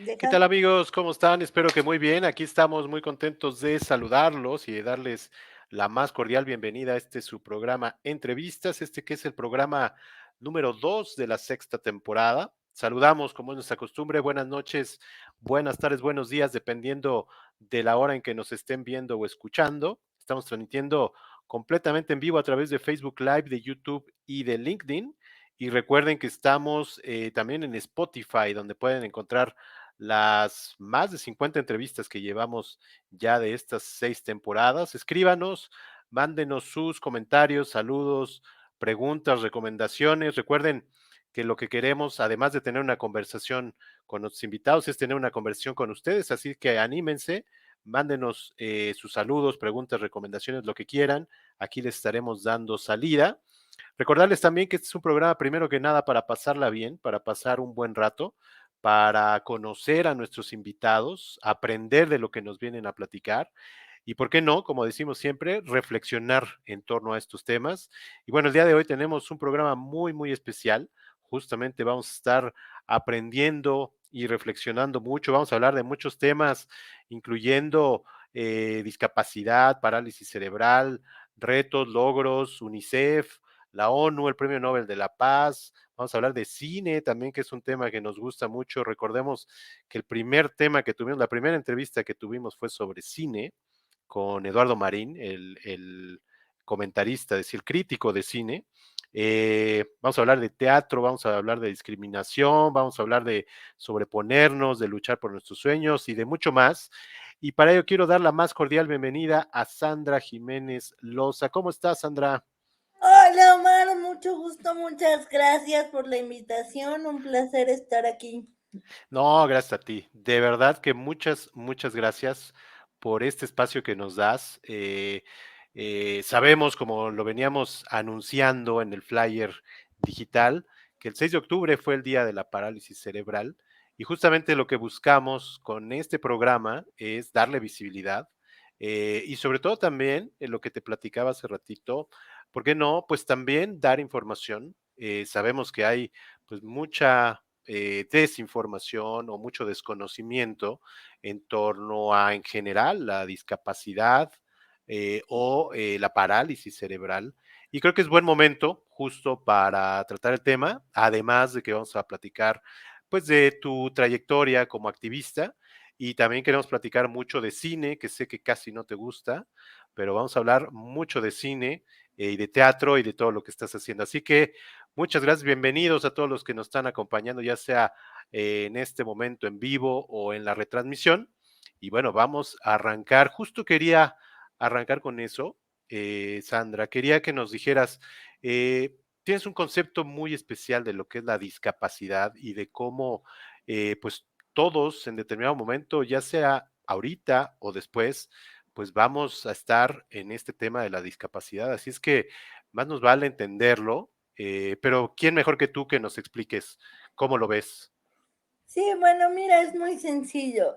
¿Qué tal amigos? ¿Cómo están? Espero que muy bien. Aquí estamos muy contentos de saludarlos y de darles la más cordial bienvenida a este su programa Entrevistas, este que es el programa número 2 de la sexta temporada. Saludamos, como es nuestra costumbre, buenas noches, buenas tardes, buenos días, dependiendo de la hora en que nos estén viendo o escuchando. Estamos transmitiendo completamente en vivo a través de Facebook Live, de YouTube y de LinkedIn. Y recuerden que estamos también en Spotify, donde pueden encontrar las más de 50 entrevistas que llevamos ya de estas 6 temporadas. Escríbanos, mándenos sus comentarios, saludos, preguntas, recomendaciones. Recuerden que lo que queremos, además de tener una conversación con nuestros invitados, es tener una conversación con ustedes, así que anímense, mándenos sus saludos, preguntas, recomendaciones, lo que quieran. Aquí les estaremos dando salida. Recordarles también que este es un programa, primero que nada, para pasarla bien, para pasar un buen rato, para conocer a nuestros invitados, aprender de lo que nos vienen a platicar y, ¿por qué no? Como decimos siempre, reflexionar en torno a estos temas. Y bueno, el día de hoy tenemos un programa muy, muy especial. Justamente vamos a estar aprendiendo y reflexionando mucho. Vamos a hablar de muchos temas, incluyendo discapacidad, parálisis cerebral, retos, logros, UNICEF, la ONU, el Premio Nobel de la Paz. Vamos a hablar de cine también, que es un tema que nos gusta mucho. Recordemos que el primer tema que tuvimos, la primera entrevista que tuvimos fue sobre cine con Eduardo Marín, el comentarista, es decir, crítico de cine. Vamos a hablar de teatro, vamos a hablar de discriminación, vamos a hablar de sobreponernos, de luchar por nuestros sueños y de mucho más. Y para ello quiero dar la más cordial bienvenida a Sandra Jiménez Loza. ¿Cómo estás, Sandra? Hola Omar, mucho gusto, muchas gracias por la invitación, un placer estar aquí. No, gracias a ti. De verdad que muchas, muchas gracias por este espacio que nos das. Sabemos, como lo veníamos anunciando en el flyer digital, que el 6 de octubre fue el día de la parálisis cerebral y justamente lo que buscamos con este programa es darle visibilidad y sobre todo también en lo que te platicaba hace ratito, ¿por qué no? Pues también dar información. Sabemos que hay pues mucha desinformación o mucho desconocimiento en torno a, en general, la discapacidad o la parálisis cerebral. Y creo que es buen momento justo para tratar el tema, además de que vamos a platicar pues de tu trayectoria como activista y también queremos platicar mucho de cine, que sé que casi no te gusta, pero vamos a hablar mucho de cine y de teatro y de todo lo que estás haciendo. Así que muchas gracias, bienvenidos a todos los que nos están acompañando, ya sea en este momento en vivo o en la retransmisión. Y bueno, vamos a arrancar. Justo quería arrancar con eso, Sandra. Quería que nos dijeras, tienes un concepto muy especial de lo que es la discapacidad y de cómo, pues todos en determinado momento, ya sea ahorita o después, pues vamos a estar en este tema de la discapacidad. Así es que más nos vale entenderlo, pero ¿quién mejor que tú que nos expliques cómo lo ves? Sí, bueno, mira, es muy sencillo.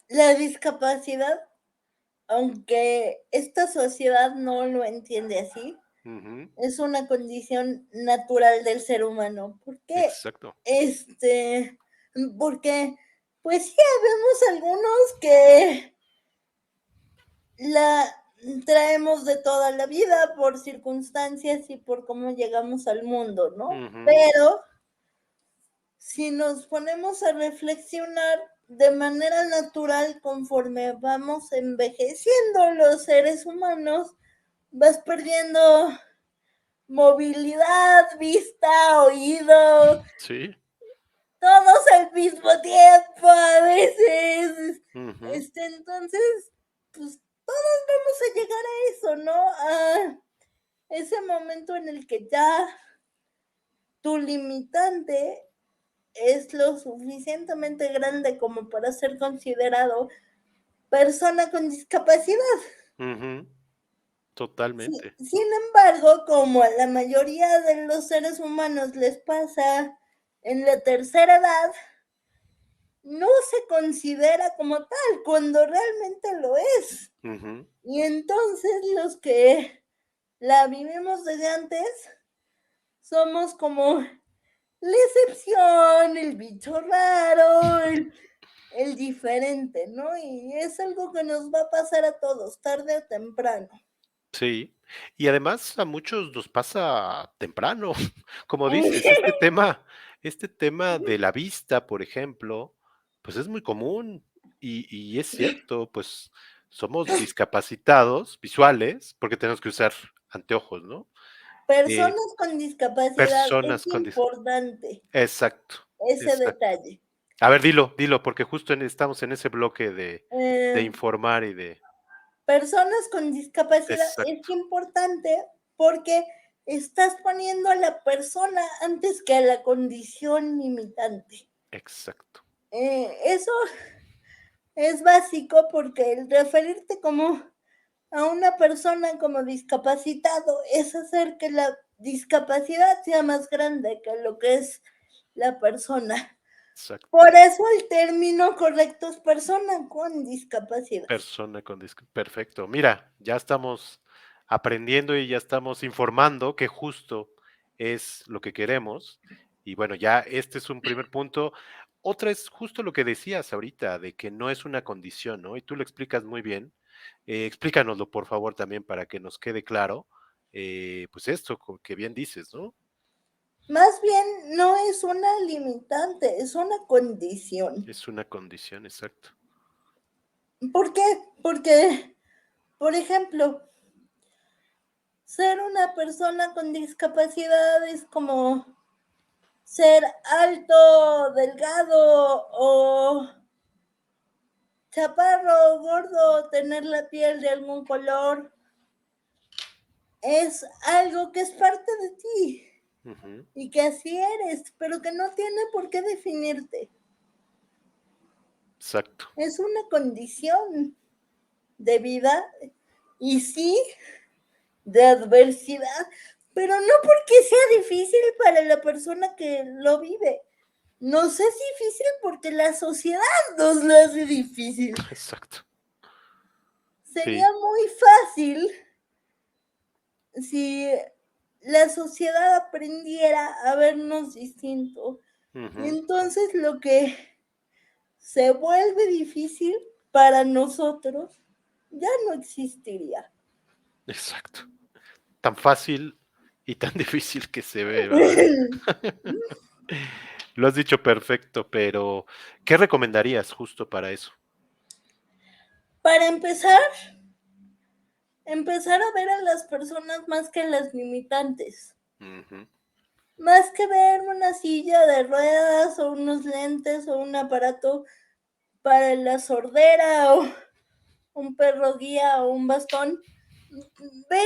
La discapacidad, aunque esta sociedad no lo entiende así, Ujú, es una condición natural del ser humano. ¿Por qué? exacto. Este, porque, pues sí, vemos algunos que la traemos de toda la vida por circunstancias y por cómo llegamos al mundo, ¿no? Ujú, Pero si nos ponemos a reflexionar de manera natural conforme vamos envejeciendo los seres humanos, vas perdiendo movilidad, vista, oído, sí. todos al mismo tiempo a veces. Ujú, Entonces, pues todos vamos a llegar a eso, ¿no? A ese momento en el que ya tu limitante es lo suficientemente grande como para ser considerado persona con discapacidad. ujú, totalmente. Sin embargo, como a la mayoría de los seres humanos les pasa en la tercera edad, no se considera como tal cuando realmente lo es. Ujú, Y entonces los que la vivimos desde antes somos como la excepción, el bicho raro, el diferente, ¿no? Y es algo que nos va a pasar a todos, tarde o temprano. Sí, y además a muchos nos pasa temprano, como dices, este tema de la vista, por ejemplo, pues es muy común y es cierto, pues somos discapacitados visuales porque tenemos que usar anteojos, ¿no? Eh, Personas con discapacidad, es personas con dis importante exacto, ese exacto. detalle. A ver, dilo, porque justo estamos en ese bloque de Eh, informar y de Personas con discapacidad es exacto, importante porque estás poniendo a la persona antes que a la condición limitante. exacto, Eso es básico porque el referirte como a una persona como discapacitado es hacer que la discapacidad sea más grande que lo que es la persona. exacto. Por eso el término correcto es persona con discapacidad. Persona con perfecto. Mira, ya estamos aprendiendo y ya estamos informando que justo es lo que queremos. Y bueno, ya este es un primer punto. Otra es justo lo que decías ahorita, de que no es una condición, ¿no? Y tú lo explicas muy bien. Explícanoslo, por favor, también para que nos quede claro, pues esto que bien dices, ¿no? Más bien no es una limitante, es una condición. Es una condición, exacto. ¿Por qué? Porque, por ejemplo, ser una persona con discapacidad es como ser alto, delgado o chaparro, gordo, tener la piel de algún color. Es algo que es parte de ti Ujú, y que así eres, pero que no tiene por qué definirte. exacto, Es una condición de vida y sí, de adversidad, pero no porque sea difícil para la persona que lo vive. Nos es difícil porque la sociedad nos lo hace difícil. exacto. Sería Sí. muy fácil si la sociedad aprendiera a vernos distinto. Y Ujú, entonces lo que se vuelve difícil para nosotros ya no existiría. exacto. Tan fácil y tan difícil que se ve, ¿verdad? Lo has dicho perfecto, pero ¿qué recomendarías justo para eso? Para empezar, empezar a ver a las personas más que las limitantes. Ujú, Más que ver una silla de ruedas o unos lentes o un aparato para la sordera o un perro guía o un bastón, ve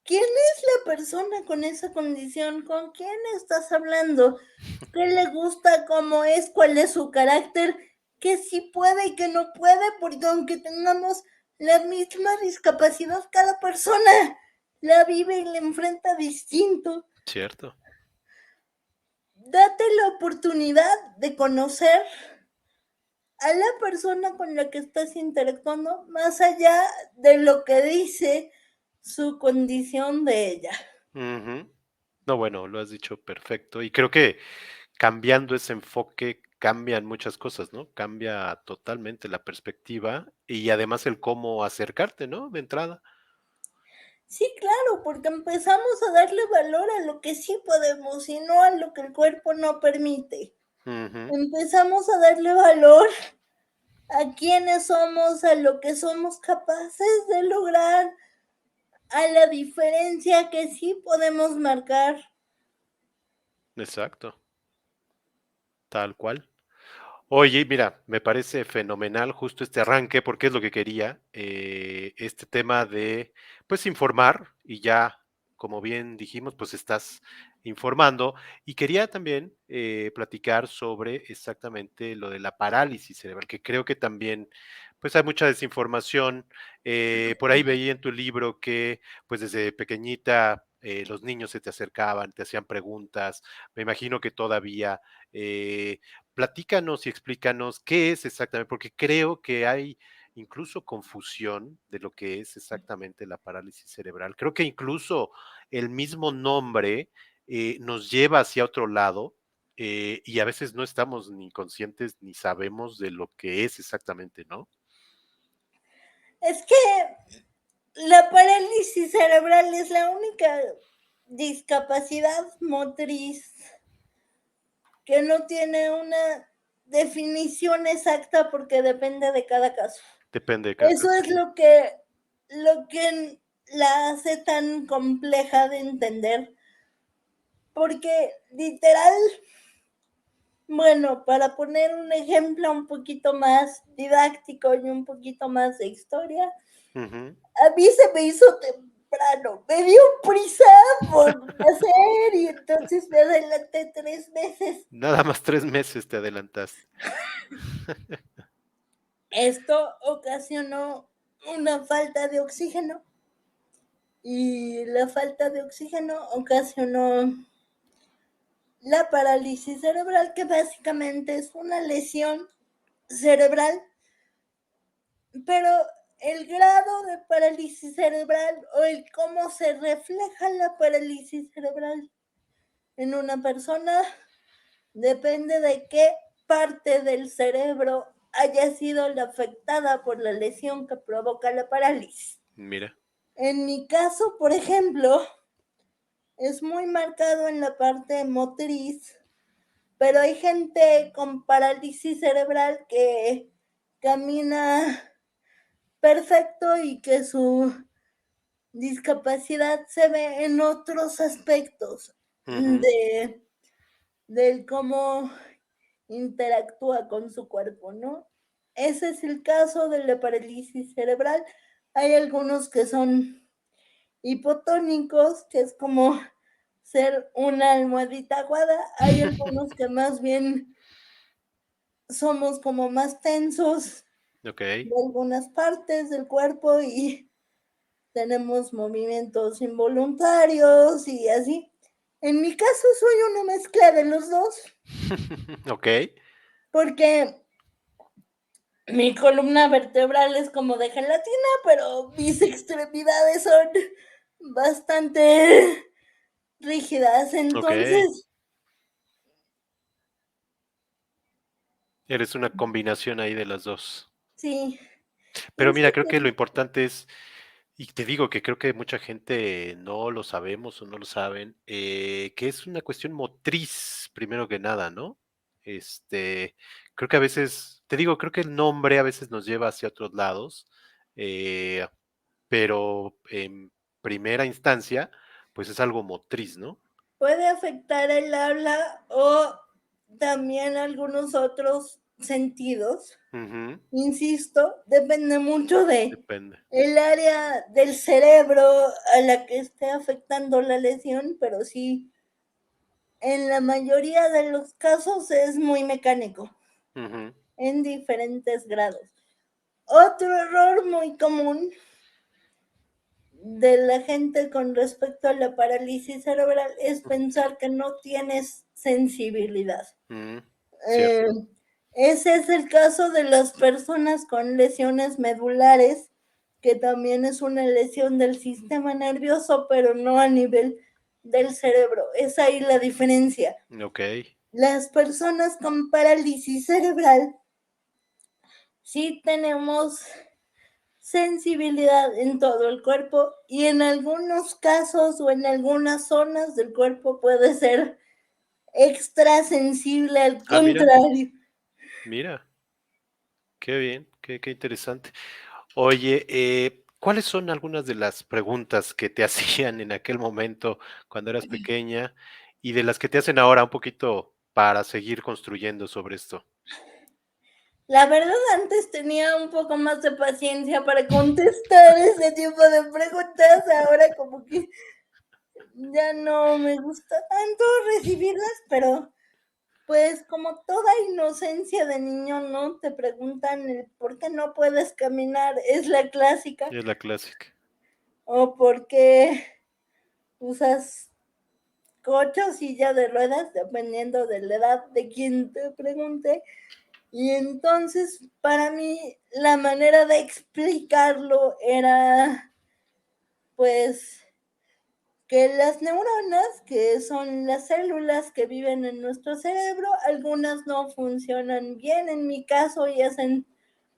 quién es la persona con esa condición, con quién estás hablando, qué le gusta, cómo es, cuál es su carácter, qué sí puede y qué no puede, porque aunque tengamos la misma discapacidad, cada persona la vive y la enfrenta distinto. cierto, Date la oportunidad de conocer a la persona con la que estás interactuando más allá de lo que dice su condición de ella. ujú. No, bueno, lo has dicho perfecto, y creo que cambiando ese enfoque cambian muchas cosas, ¿no? Cambia totalmente la perspectiva y además el cómo acercarte, ¿no? De entrada. Sí, claro, porque empezamos a darle valor a lo que sí podemos y no a lo que el cuerpo no permite. Ujú, Empezamos a darle valor a quienes somos, a lo que somos capaces de lograr, a la diferencia que sí podemos marcar. exacto, tal cual. Oye, mira, me parece fenomenal justo este arranque, porque es lo que quería, este tema de, pues, informar y ya, como bien dijimos, pues estás informando. Y quería también platicar sobre exactamente lo de la parálisis cerebral, que creo que también, pues hay mucha desinformación. Por ahí veía en tu libro que, pues desde pequeñita, los niños se te acercaban, te hacían preguntas. Me imagino que todavía... platícanos y explícanos qué es exactamente, porque creo que hay incluso confusión de lo que es exactamente la parálisis cerebral. Creo que incluso el mismo nombre nos lleva hacia otro lado y a veces no estamos ni conscientes ni sabemos de lo que es exactamente, ¿no? Es que la parálisis cerebral es la única discapacidad motriz que no tiene una definición exacta porque depende de cada caso. Depende de cada Eso caso, es sí. lo que la hace tan compleja de entender, porque literal, bueno, para poner un ejemplo un poquito más didáctico y un poquito más de historia, Ujú. a mí se me hizo temprano, me dio prisa por nacer y entonces me adelanté 3 meses. Nada más 3 meses te adelantaste. Esto ocasionó una falta de oxígeno y la falta de oxígeno ocasionó la parálisis cerebral, que básicamente es una lesión cerebral, pero el grado de parálisis cerebral o el cómo se refleja la parálisis cerebral en una persona depende de qué parte del cerebro haya sido la afectada por la lesión que provoca la parálisis. Mira. En mi caso, por ejemplo, es muy marcado en la parte motriz, pero hay gente con parálisis cerebral que camina perfecto y que su discapacidad se ve en otros aspectos Ujú. de del cómo interactúa con su cuerpo, ¿no? Ese es el caso de la parálisis cerebral. Hay algunos que son hipotónicos, que es como ser una almohadita aguada. Hay algunos que más bien somos como más tensos Ok. de algunas partes del cuerpo y tenemos movimientos involuntarios y así. En mi caso soy una mezcla de los dos, Ok. porque mi columna vertebral es como de gelatina, pero mis extremidades son bastante rígidas. Ok. Entonces, Eres una combinación ahí de las dos. sí, Pero es mira, creo que lo que importante es, y te digo que creo que mucha gente no lo sabemos o no lo saben, que es una cuestión motriz, primero que nada, ¿no? Creo que a veces, te digo, creo que el nombre a veces nos lleva hacia otros lados, eh, pero en primera instancia, pues es algo motriz, ¿no? puede afectar el habla o también algunos otros sentidos. Ujú. Insisto, depende mucho de Depende. el área del cerebro a la que esté afectando la lesión, pero sí, en la mayoría de los casos es muy mecánico, Ujú. en diferentes grados. Otro error muy común de la gente con respecto a la parálisis cerebral es pensar que no tienes sensibilidad. Mm, Eh, cierto. Ese es el caso de las personas con lesiones medulares, que también es una lesión del sistema nervioso, pero no a nivel del cerebro. Es ahí la diferencia. Ok. Las personas con parálisis cerebral sí tenemos sensibilidad en todo el cuerpo y en algunos casos o en algunas zonas del cuerpo puede ser extra sensible al Ah, mira, contrario. mira, qué bien, qué interesante. Oye, ¿cuáles son algunas de las preguntas que te hacían en aquel momento cuando eras pequeña y de las que te hacen ahora un poquito para seguir construyendo sobre esto? La verdad, antes tenía un poco más de paciencia para contestar ese tipo de preguntas, ahora como que ya no me gusta tanto recibirlas, pero pues como toda inocencia de niño, ¿no? Te preguntan el por qué no puedes caminar, es la clásica, Es la clásica. o por qué usas coche o silla de ruedas, dependiendo de la edad de quien te pregunte. Y entonces, para mí, la manera de explicarlo era, pues, que las neuronas, que son las células que viven en nuestro cerebro, algunas no funcionan bien, en mi caso, y hacen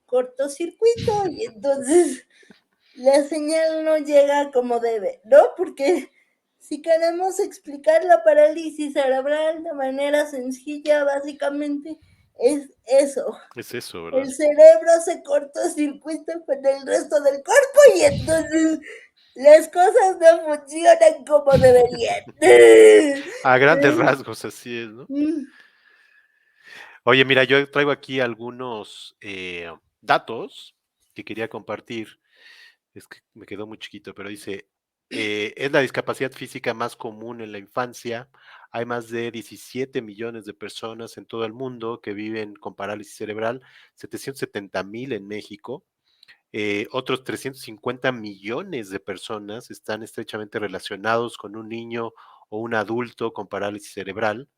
cortocircuito, y entonces la señal no llega como debe, ¿no? Porque si queremos explicar la parálisis cerebral de manera sencilla, básicamente es eso. Es eso, ¿verdad? El cerebro se cortocircuita con el resto del cuerpo y entonces las cosas no funcionan como deberían. A grandes rasgos, así es, ¿no? Oye, mira, yo traigo aquí algunos datos que quería compartir. Es que me quedó muy chiquito, pero dice, es la discapacidad física más común en la infancia. Hay más de 17 millones de personas en todo el mundo que viven con parálisis cerebral, 770,000 en México. Otros 350 millones de personas están estrechamente relacionados con un niño o un adulto con parálisis cerebral.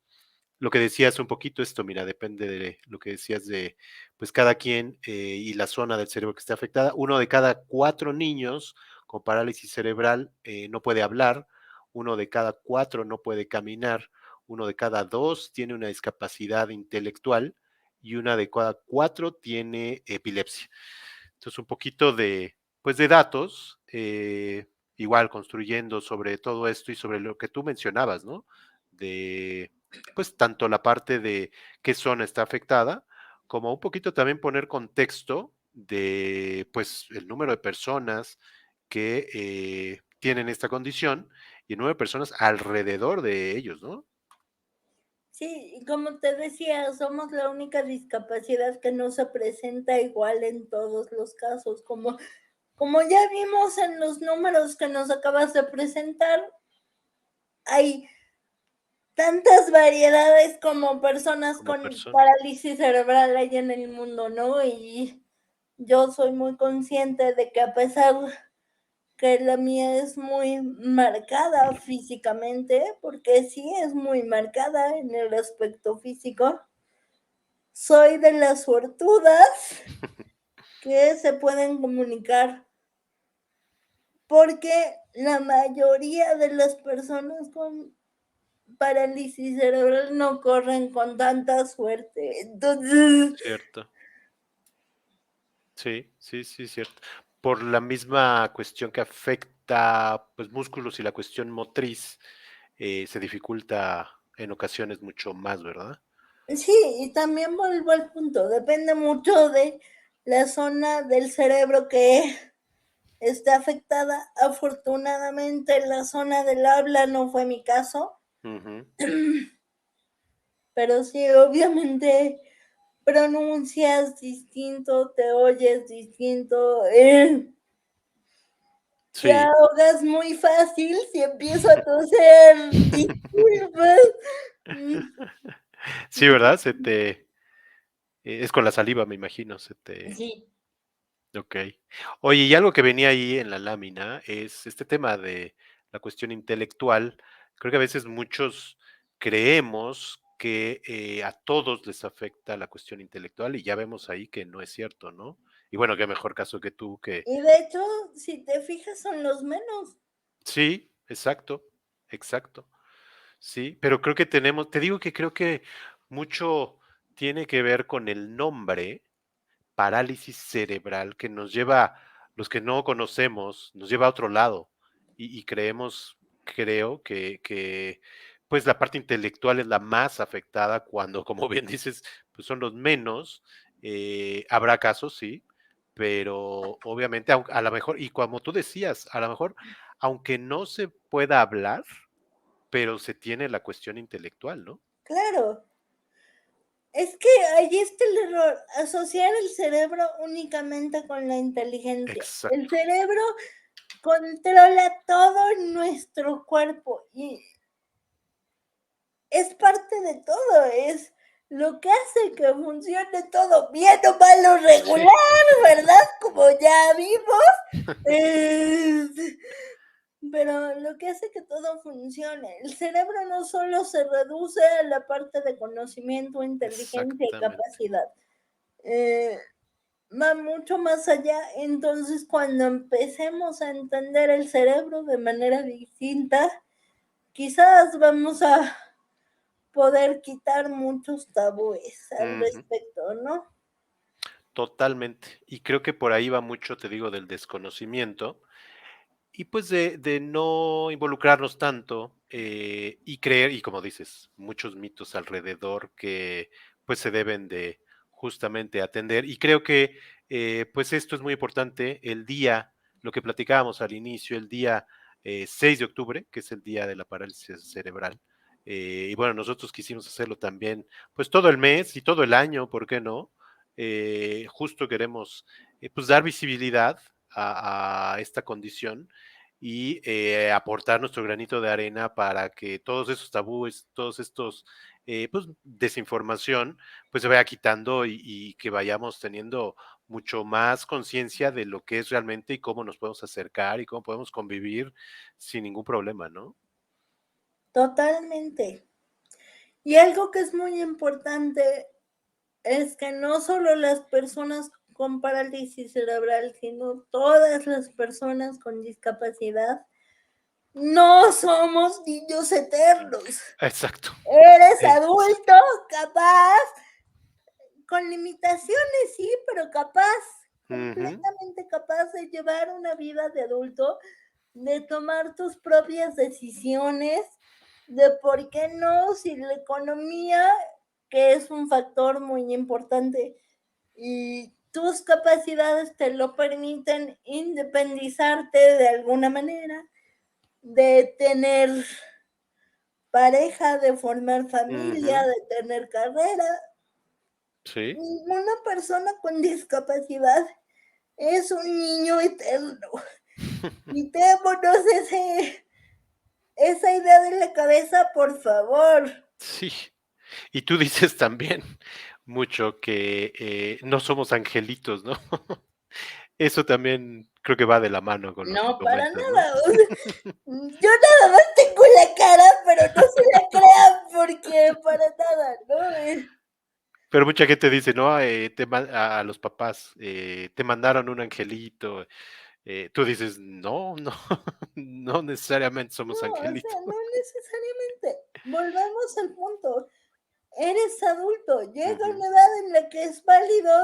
Lo que decías un poquito esto, mira, depende de lo que decías de, pues cada quien y la zona del cerebro que esté afectada. Uno de cada 4 niños con parálisis cerebral no puede hablar, uno de cada 4 no puede caminar, uno de cada 2 tiene una discapacidad intelectual y una de cada 4 tiene epilepsia. Entonces, un poquito de, pues, de datos, igual construyendo sobre todo esto y sobre lo que tú mencionabas, ¿no? De, pues, tanto la parte de qué zona está afectada, como un poquito también poner contexto de, pues, el número de personas que tienen esta condición y el número de personas alrededor de ellos, ¿no? Sí, y como te decía, somos la única discapacidad que no se presenta igual en todos los casos, como ya vimos en los números que nos acabas de presentar, hay tantas variedades como personas Como con personas. parálisis cerebral hay en el mundo, ¿no? Y yo soy muy consciente de que a pesar que la mía es muy marcada físicamente, porque sí es muy marcada en el aspecto físico, soy de las suertudas que se pueden comunicar, porque la mayoría de las personas con parálisis cerebral no corren con tanta suerte. Entonces, Cierto. Sí, sí, sí, cierto. Por la misma cuestión que afecta, pues, músculos y la cuestión motriz, se dificulta en ocasiones mucho más, ¿verdad? sí, y también vuelvo al punto, depende mucho de la zona del cerebro que está afectada. Afortunadamente, la zona del habla no fue mi caso, Ujú. pero sí, obviamente pronuncias distinto, te oyes distinto, te Sí. ahogas muy fácil si empiezo a toser, disculpas. Mm, Sí, ¿verdad? Es con la saliva, me imagino, se te sí, okey. Oye, y algo que venía ahí en la lámina es este tema de la cuestión intelectual. Creo que a veces muchos creemos que, a todos les afecta la cuestión intelectual, y ya vemos ahí que no es cierto, ¿no? Y bueno, qué mejor caso que tú que y de hecho, si te fijas, son los menos. sí, exacto, exacto. Sí, pero creo que tenemos te digo que creo que mucho tiene que ver con el nombre parálisis cerebral que nos lleva, los que no conocemos, nos lleva a otro lado y creemos, creo que pues la parte intelectual es la más afectada cuando, como bien dices, pues son los menos. Habrá casos, sí, pero obviamente a lo mejor, y como tú decías, a lo mejor, aunque no se pueda hablar, pero se tiene la cuestión intelectual, ¿no? Claro, es que ahí está el error, asociar el cerebro únicamente con la inteligencia. El Exacto. cerebro controla todo nuestro cuerpo y es parte de todo, es lo que hace que funcione todo bien o mal o Sí, regular, ¿verdad? Como ya vimos. Es- Pero lo que hace que todo funcione, el cerebro no solo se reduce a la parte de conocimiento, inteligencia y exactamente. capacidad, eh, va mucho más allá. Entonces, cuando empecemos a entender el cerebro de manera distinta, quizás vamos a poder quitar muchos tabúes al Ujú. respecto, ¿no? Totalmente. Y creo que por ahí va mucho, te digo, del desconocimiento y pues de no involucrarnos tanto y creer, y como dices, muchos mitos alrededor que pues se deben de justamente atender. Y creo que pues esto es muy importante, el día, lo que platicábamos al inicio, el día 6 de octubre, que es el día de la parálisis cerebral. Y bueno, nosotros quisimos hacerlo también, pues todo el mes y todo el año, ¿por qué no? Justo queremos pues dar visibilidad a esta condición y aportar nuestro granito de arena para que todos esos tabúes, todos estos, pues, desinformación, pues se vaya quitando y que vayamos teniendo mucho más conciencia de lo que es realmente y cómo nos podemos acercar y cómo podemos convivir sin ningún problema, ¿no? Totalmente. Y algo que es muy importante es que no solo las personas con parálisis cerebral, sino todas las personas con discapacidad, no somos niños eternos. Exacto. Eres Exacto. adulto, capaz, con limitaciones, sí, pero capaz, Ujú, completamente capaz de llevar una vida de adulto, de tomar tus propias decisiones, de por qué no, si la economía, que es un factor muy importante, y tus capacidades te lo permiten independizarte de alguna manera, de tener pareja, de formar familia, ujú, de tener carrera. sí. Ninguna persona con discapacidad es un niño eterno. Quitémonos esa idea de la cabeza, por favor. Sí. Y tú dices también mucho que no somos angelitos, ¿no? Eso también creo que va de la mano con lo que No, para comentas, ¿no? nada. O sea, yo nada más tengo la cara, pero no se la crean porque para nada, ¿no? Pero mucha gente dice, ¿no? A los papás, te mandaron un angelito. Tú dices, no, no, no necesariamente No, somos o sea, angelitos. no necesariamente. Volvamos al punto. Eres adulto, llega Ujú, una edad en la que es válido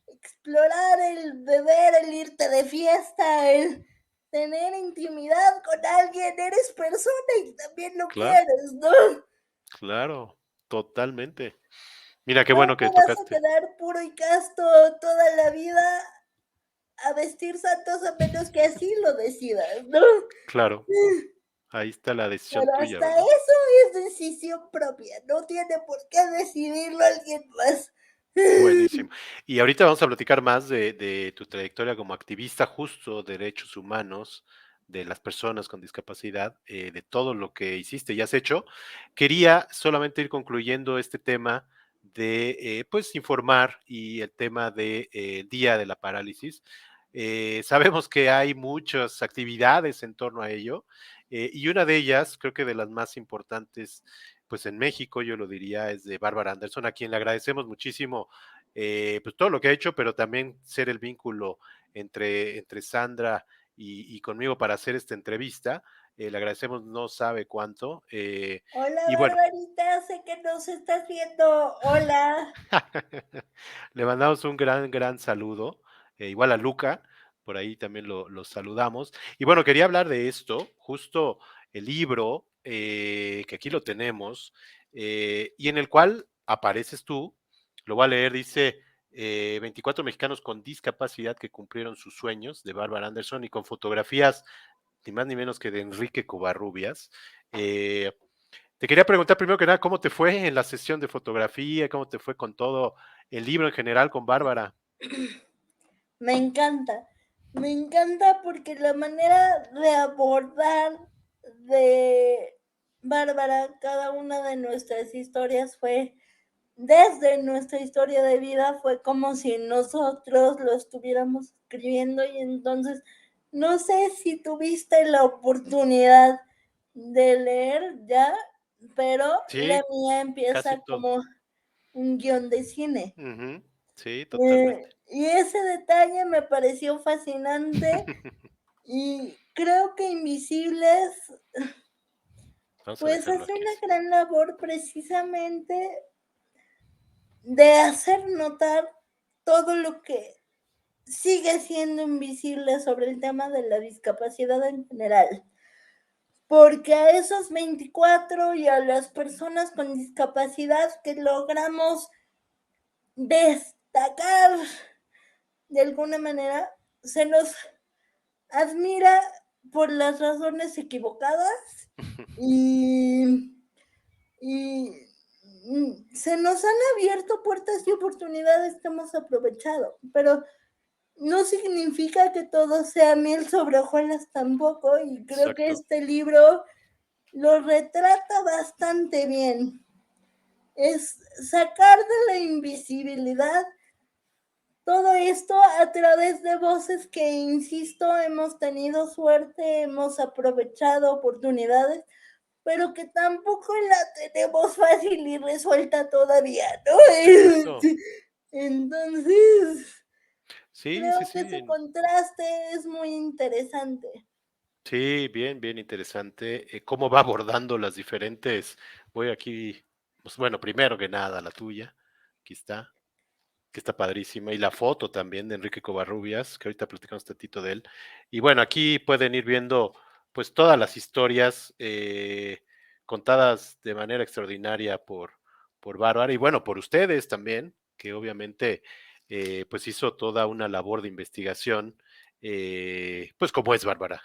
explorar, el beber, el irte de fiesta, el tener intimidad con alguien, eres persona y también lo claro, quieres, ¿no? claro, totalmente. Mira, qué No bueno te que vas a tocaste. quedar puro y casto toda la vida a vestir santos a menos que así lo decidas, ¿no? Claro, ahí está la decisión Pero tuya, hasta ¿verdad? eso es decisión propia, no tiene por qué decidirlo alguien más. Buenísimo. Y ahorita vamos a platicar más de tu trayectoria como activista justo de derechos humanos de las personas con discapacidad, de todo lo que hiciste y has hecho. Quería solamente ir concluyendo este tema de, pues, informar y el tema de Día de la Parálisis. Sabemos que hay muchas actividades en torno a ello y una de ellas, creo que de las más importantes, pues en México, yo lo diría, es de Bárbara Anderson, a quien le agradecemos muchísimo pues todo lo que ha hecho, pero también ser el vínculo entre Sandra y conmigo para hacer esta entrevista. Le agradecemos no sabe cuánto. Hola, Y bueno, Barbarita, sé que nos estás viendo. Hola. le mandamos un gran saludo. Igual a Luca, por ahí también lo saludamos. Y bueno, quería hablar de esto, justo el libro, que aquí lo tenemos, y en el cual apareces tú, lo voy a leer, dice 24 mexicanos con discapacidad que cumplieron sus sueños, de Bárbara Anderson, y con fotografías ni más ni menos que de Enrique Covarrubias. Eh, Te quería preguntar primero que nada, ¿cómo te fue en la sesión de fotografía? ¿Cómo te fue con todo el libro en general con Bárbara? Me encanta. Me encanta porque la manera de abordar de Bárbara cada una de nuestras historias fue, desde nuestra historia de vida, fue como si nosotros lo estuviéramos escribiendo y entonces no sé si tuviste la oportunidad de leer ya, pero Sí, la mía casi empieza todo. como un guión de cine. Ujú, sí, totalmente. Y ese detalle me pareció fascinante y creo que Invisibles Vamos a pues dejarlo hace aquí una así. gran labor precisamente de hacer notar todo lo que sigue siendo invisible sobre el tema de la discapacidad en general. Porque a esos 24 y a las personas con discapacidad que logramos destacar de alguna manera, se nos admira por las razones equivocadas y, y se nos han abierto puertas y oportunidades que hemos aprovechado, pero no significa que todo sea miel sobre hojuelas tampoco, y creo que Exacto. este libro lo retrata bastante bien. Es sacar de la invisibilidad todo esto a través de voces que, insisto, hemos tenido suerte, hemos aprovechado oportunidades, pero que tampoco la tenemos fácil y resuelta todavía, ¿no? Exacto. Entonces, Sí, sí, creo que ese sí. contraste es muy interesante. Sí, bien, bien interesante. Cómo va abordando las diferentes. Voy aquí, pues bueno, primero que nada, la tuya. Aquí está, que está padrísima. Y la foto también de Enrique Covarrubias, que ahorita platicamos tantito de él. Y bueno, aquí pueden ir viendo, pues, todas las historias contadas de manera extraordinaria por Bárbara y bueno, por ustedes también, que obviamente, pues hizo toda una labor de investigación, pues como es Bárbara,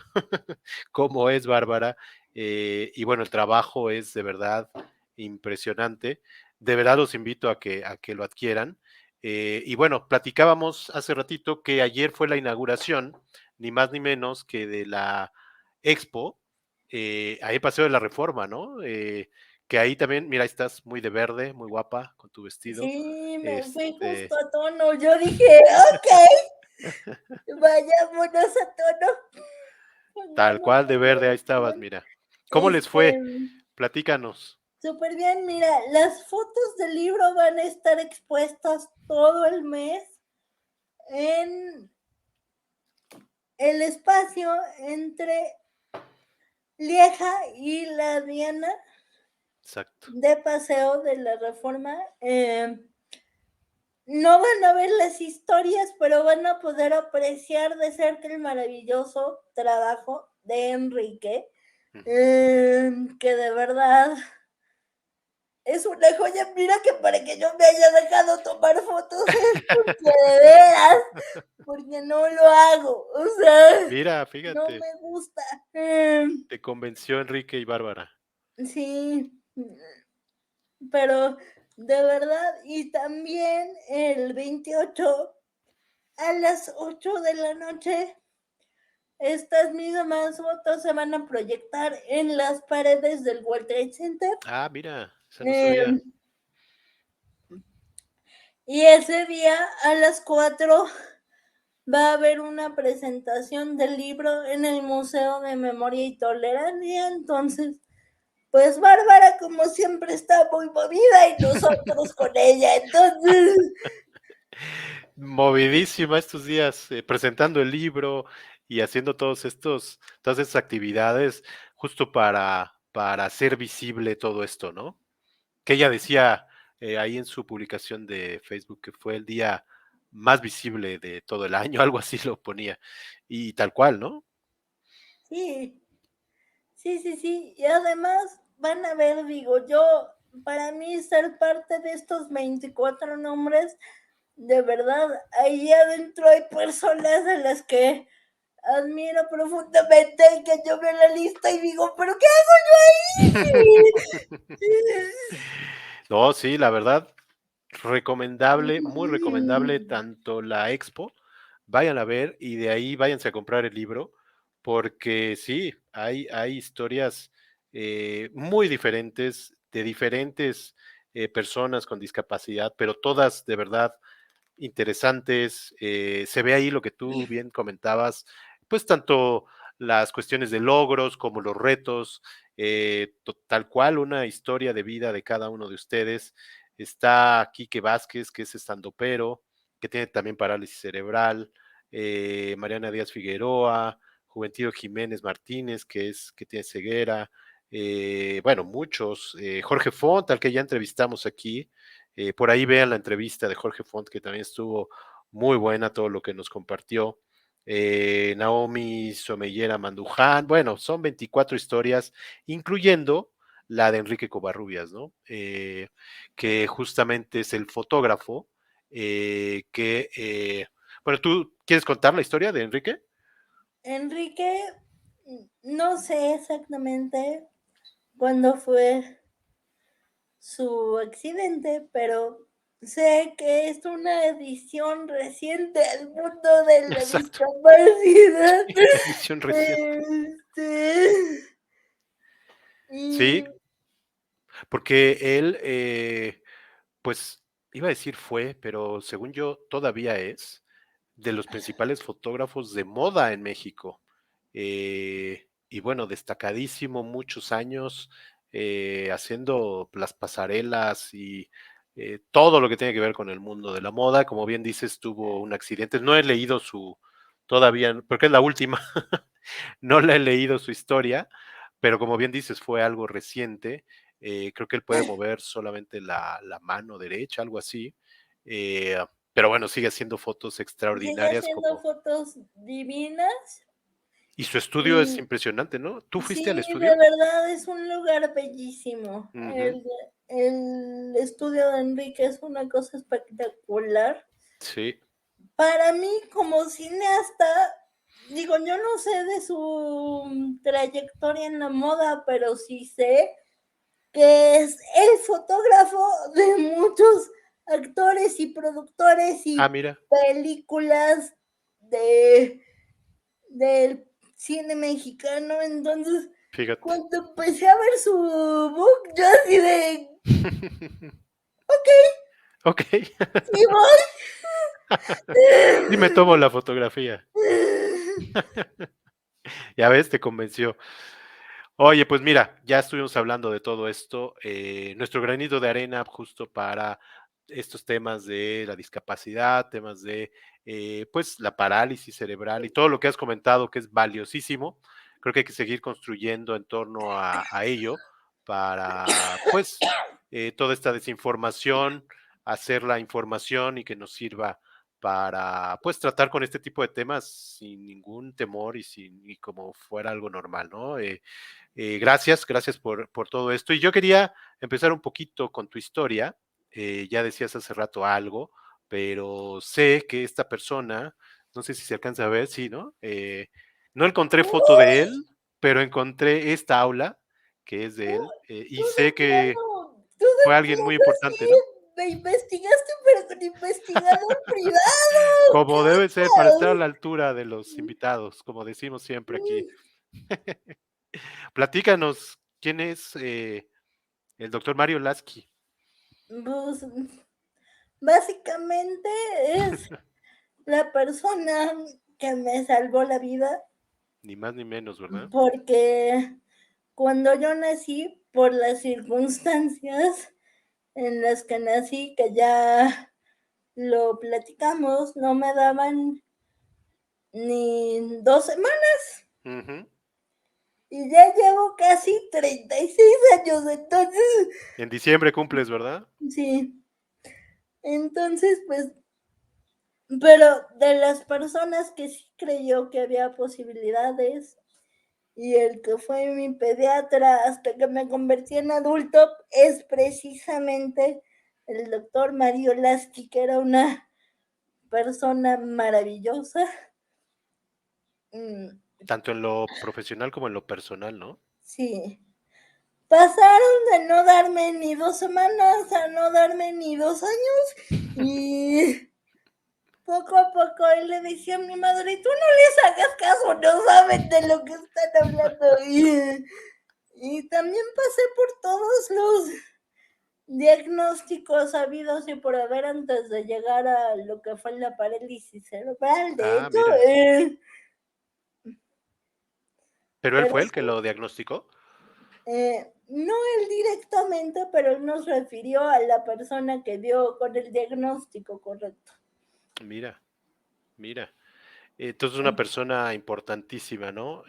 como es Bárbara. Y bueno, el trabajo es de verdad impresionante. De verdad los invito a que lo adquieran. Y bueno, platicábamos hace ratito que ayer fue la inauguración, ni más ni menos que de la Expo, ahí Paseo de la Reforma, ¿no? Que ahí también, mira, ahí estás muy de verde, muy guapa con tu vestido. Sí, me fui justo Este, a tono. Yo dije, ok, vayámonos a tono. tal Pongamos cual de verde, ahí estabas, atención. mira. ¿Cómo les Este, fue? Platícanos. súper bien, mira, las fotos del libro van a estar expuestas todo el mes en el espacio entre Lieja y la Diana Exacto. de Paseo de la Reforma. No van a ver las historias, pero van a poder apreciar de cerca el maravilloso trabajo de Enrique, Ujú. que de verdad es una joya. Mira que para que yo me haya dejado tomar fotos es porque de veras, porque no lo hago, o sea, Mira, no fíjate, me gusta. te convenció Enrique y Bárbara. Sí, pero de verdad, y también el 28 a las 8 de la noche, estas mismas fotos se van a proyectar en las paredes del World Trade Center. Ah, mira, esa no sabía. Eh, y ese día a las 4 va a haber una presentación del libro en el Museo de Memoria y Tolerancia. Entonces, pues Bárbara, como siempre, está muy movida y nosotros con ella. Entonces, Movidísima estos días, presentando el libro y haciendo todas estas actividades justo para hacer visible todo esto, ¿no? Que ella decía ahí en su publicación de Facebook que fue el día más visible de todo el año, algo así lo ponía. Y tal cual, ¿no? sí, sí, sí, sí. Y además van a ver, digo, yo, para mí ser parte de estos 24 nombres, de verdad, ahí adentro hay personas a las que admiro profundamente y que yo veo la lista y digo, ¿pero qué hago yo ahí? No, sí, la verdad, recomendable, muy recomendable tanto la expo, vayan a ver y de ahí váyanse a comprar el libro, porque sí, hay historias muy diferentes, de diferentes personas con discapacidad, pero todas de verdad interesantes. Se ve ahí lo que tú bien comentabas, pues tanto las cuestiones de logros como los retos, tal cual una historia de vida de cada uno de ustedes. Está Quique Vázquez, que es estandopero, que tiene también parálisis cerebral, Mariana Díaz Figueroa, Juventino Jiménez Martínez, que tiene ceguera, bueno, muchos, Jorge Font, al que ya entrevistamos aquí, por ahí vean la entrevista de Jorge Font, que también estuvo muy buena todo lo que nos compartió. Naomi Somellera Manduján, bueno, son 24 historias, incluyendo la de Enrique Covarrubias, ¿no? Que justamente es el fotógrafo bueno, ¿tú quieres contar la historia de Enrique? Enrique, no sé exactamente cuándo fue su accidente, pero sé que es una edición reciente al mundo de la Exacto, discapacidad. edición reciente. Este, Sí, y porque él, pues iba a decir fue, pero según yo todavía es de los principales fotógrafos de moda en México. Y bueno, destacadísimo muchos años haciendo las pasarelas y todo lo que tiene que ver con el mundo de la moda. Como bien dices, tuvo un accidente. No he leído todavía, porque es la última, no la he leído su historia, pero como bien dices, fue algo reciente. Creo que él puede mover solamente la mano derecha, algo así. Eh, pero bueno, sigue haciendo fotos sigue extraordinarias haciendo como... fotos divinas. Y su estudio es Y impresionante, ¿no? ¿Tú fuiste al sí, de estudio? verdad es un lugar bellísimo. Ujú. El estudio de Enrique es una cosa espectacular. Sí. Para mí, como cineasta, digo, yo no sé de su trayectoria en la moda, pero sí sé que es el fotógrafo de muchos actores y productores Ah, y mira, películas de del cine mexicano. Entonces, fíjate. cuando empecé a ver su book, yo así de, ok, Ok. sí voy. Y me tomo la fotografía. Ya ves, te convenció. Oye, pues mira, ya estuvimos hablando de todo esto. Nuestro granito de arena justo para estos temas de la discapacidad, temas de pues la parálisis cerebral y todo lo que has comentado que es valiosísimo. Creo que hay que seguir construyendo en torno a ello para pues toda esta desinformación, hacer la información y que nos sirva para pues tratar con este tipo de temas sin ningún temor y como fuera algo normal, ¿no? Gracias por todo esto. Y yo quería empezar un poquito con tu historia. Ya decías hace rato algo, pero sé que esta persona, no sé si se alcanza a ver, sí, ¿no? No encontré foto de él, pero encontré esta aula que es de él, Tú y de sé que tú fue de alguien muy plano importante, ¿no? sí me investigaste, pero con investigador privado, Como debe ser para estar a caramba. la altura de los invitados, como decimos siempre aquí. Platícanos, ¿quién es el doctor Mario Lasky? Pues, básicamente es la persona que me salvó la vida, Ni más ni menos, ¿verdad? porque cuando yo nací, por las circunstancias en las que nací, que ya lo platicamos, no me daban ni 2 semanas Ujú. y ya llevo casi 36 años, entonces, En diciembre cumples, ¿verdad? sí, entonces, pues, pero de las personas que sí creyó que había posibilidades y el que fue mi pediatra hasta que me convertí en adulto es precisamente el doctor Mario Lasky, que era una persona maravillosa. Mm, Tanto en lo profesional como en lo personal, ¿no? sí, pasaron de no darme ni 2 semanas a no darme ni 2 años y poco a poco él le decía a mi madre, tú no les hagas caso, no saben de lo que están hablando. Y también pasé por todos los diagnósticos habidos y por haber antes de llegar a lo que fue la parálisis cerebral. De Ah, hecho, mira. ¿Pero él pero fue el que sí, lo diagnosticó? no él directamente, pero él nos refirió a la persona que dio con el diagnóstico correcto. Mira, mira. Entonces, una persona importantísima, ¿no?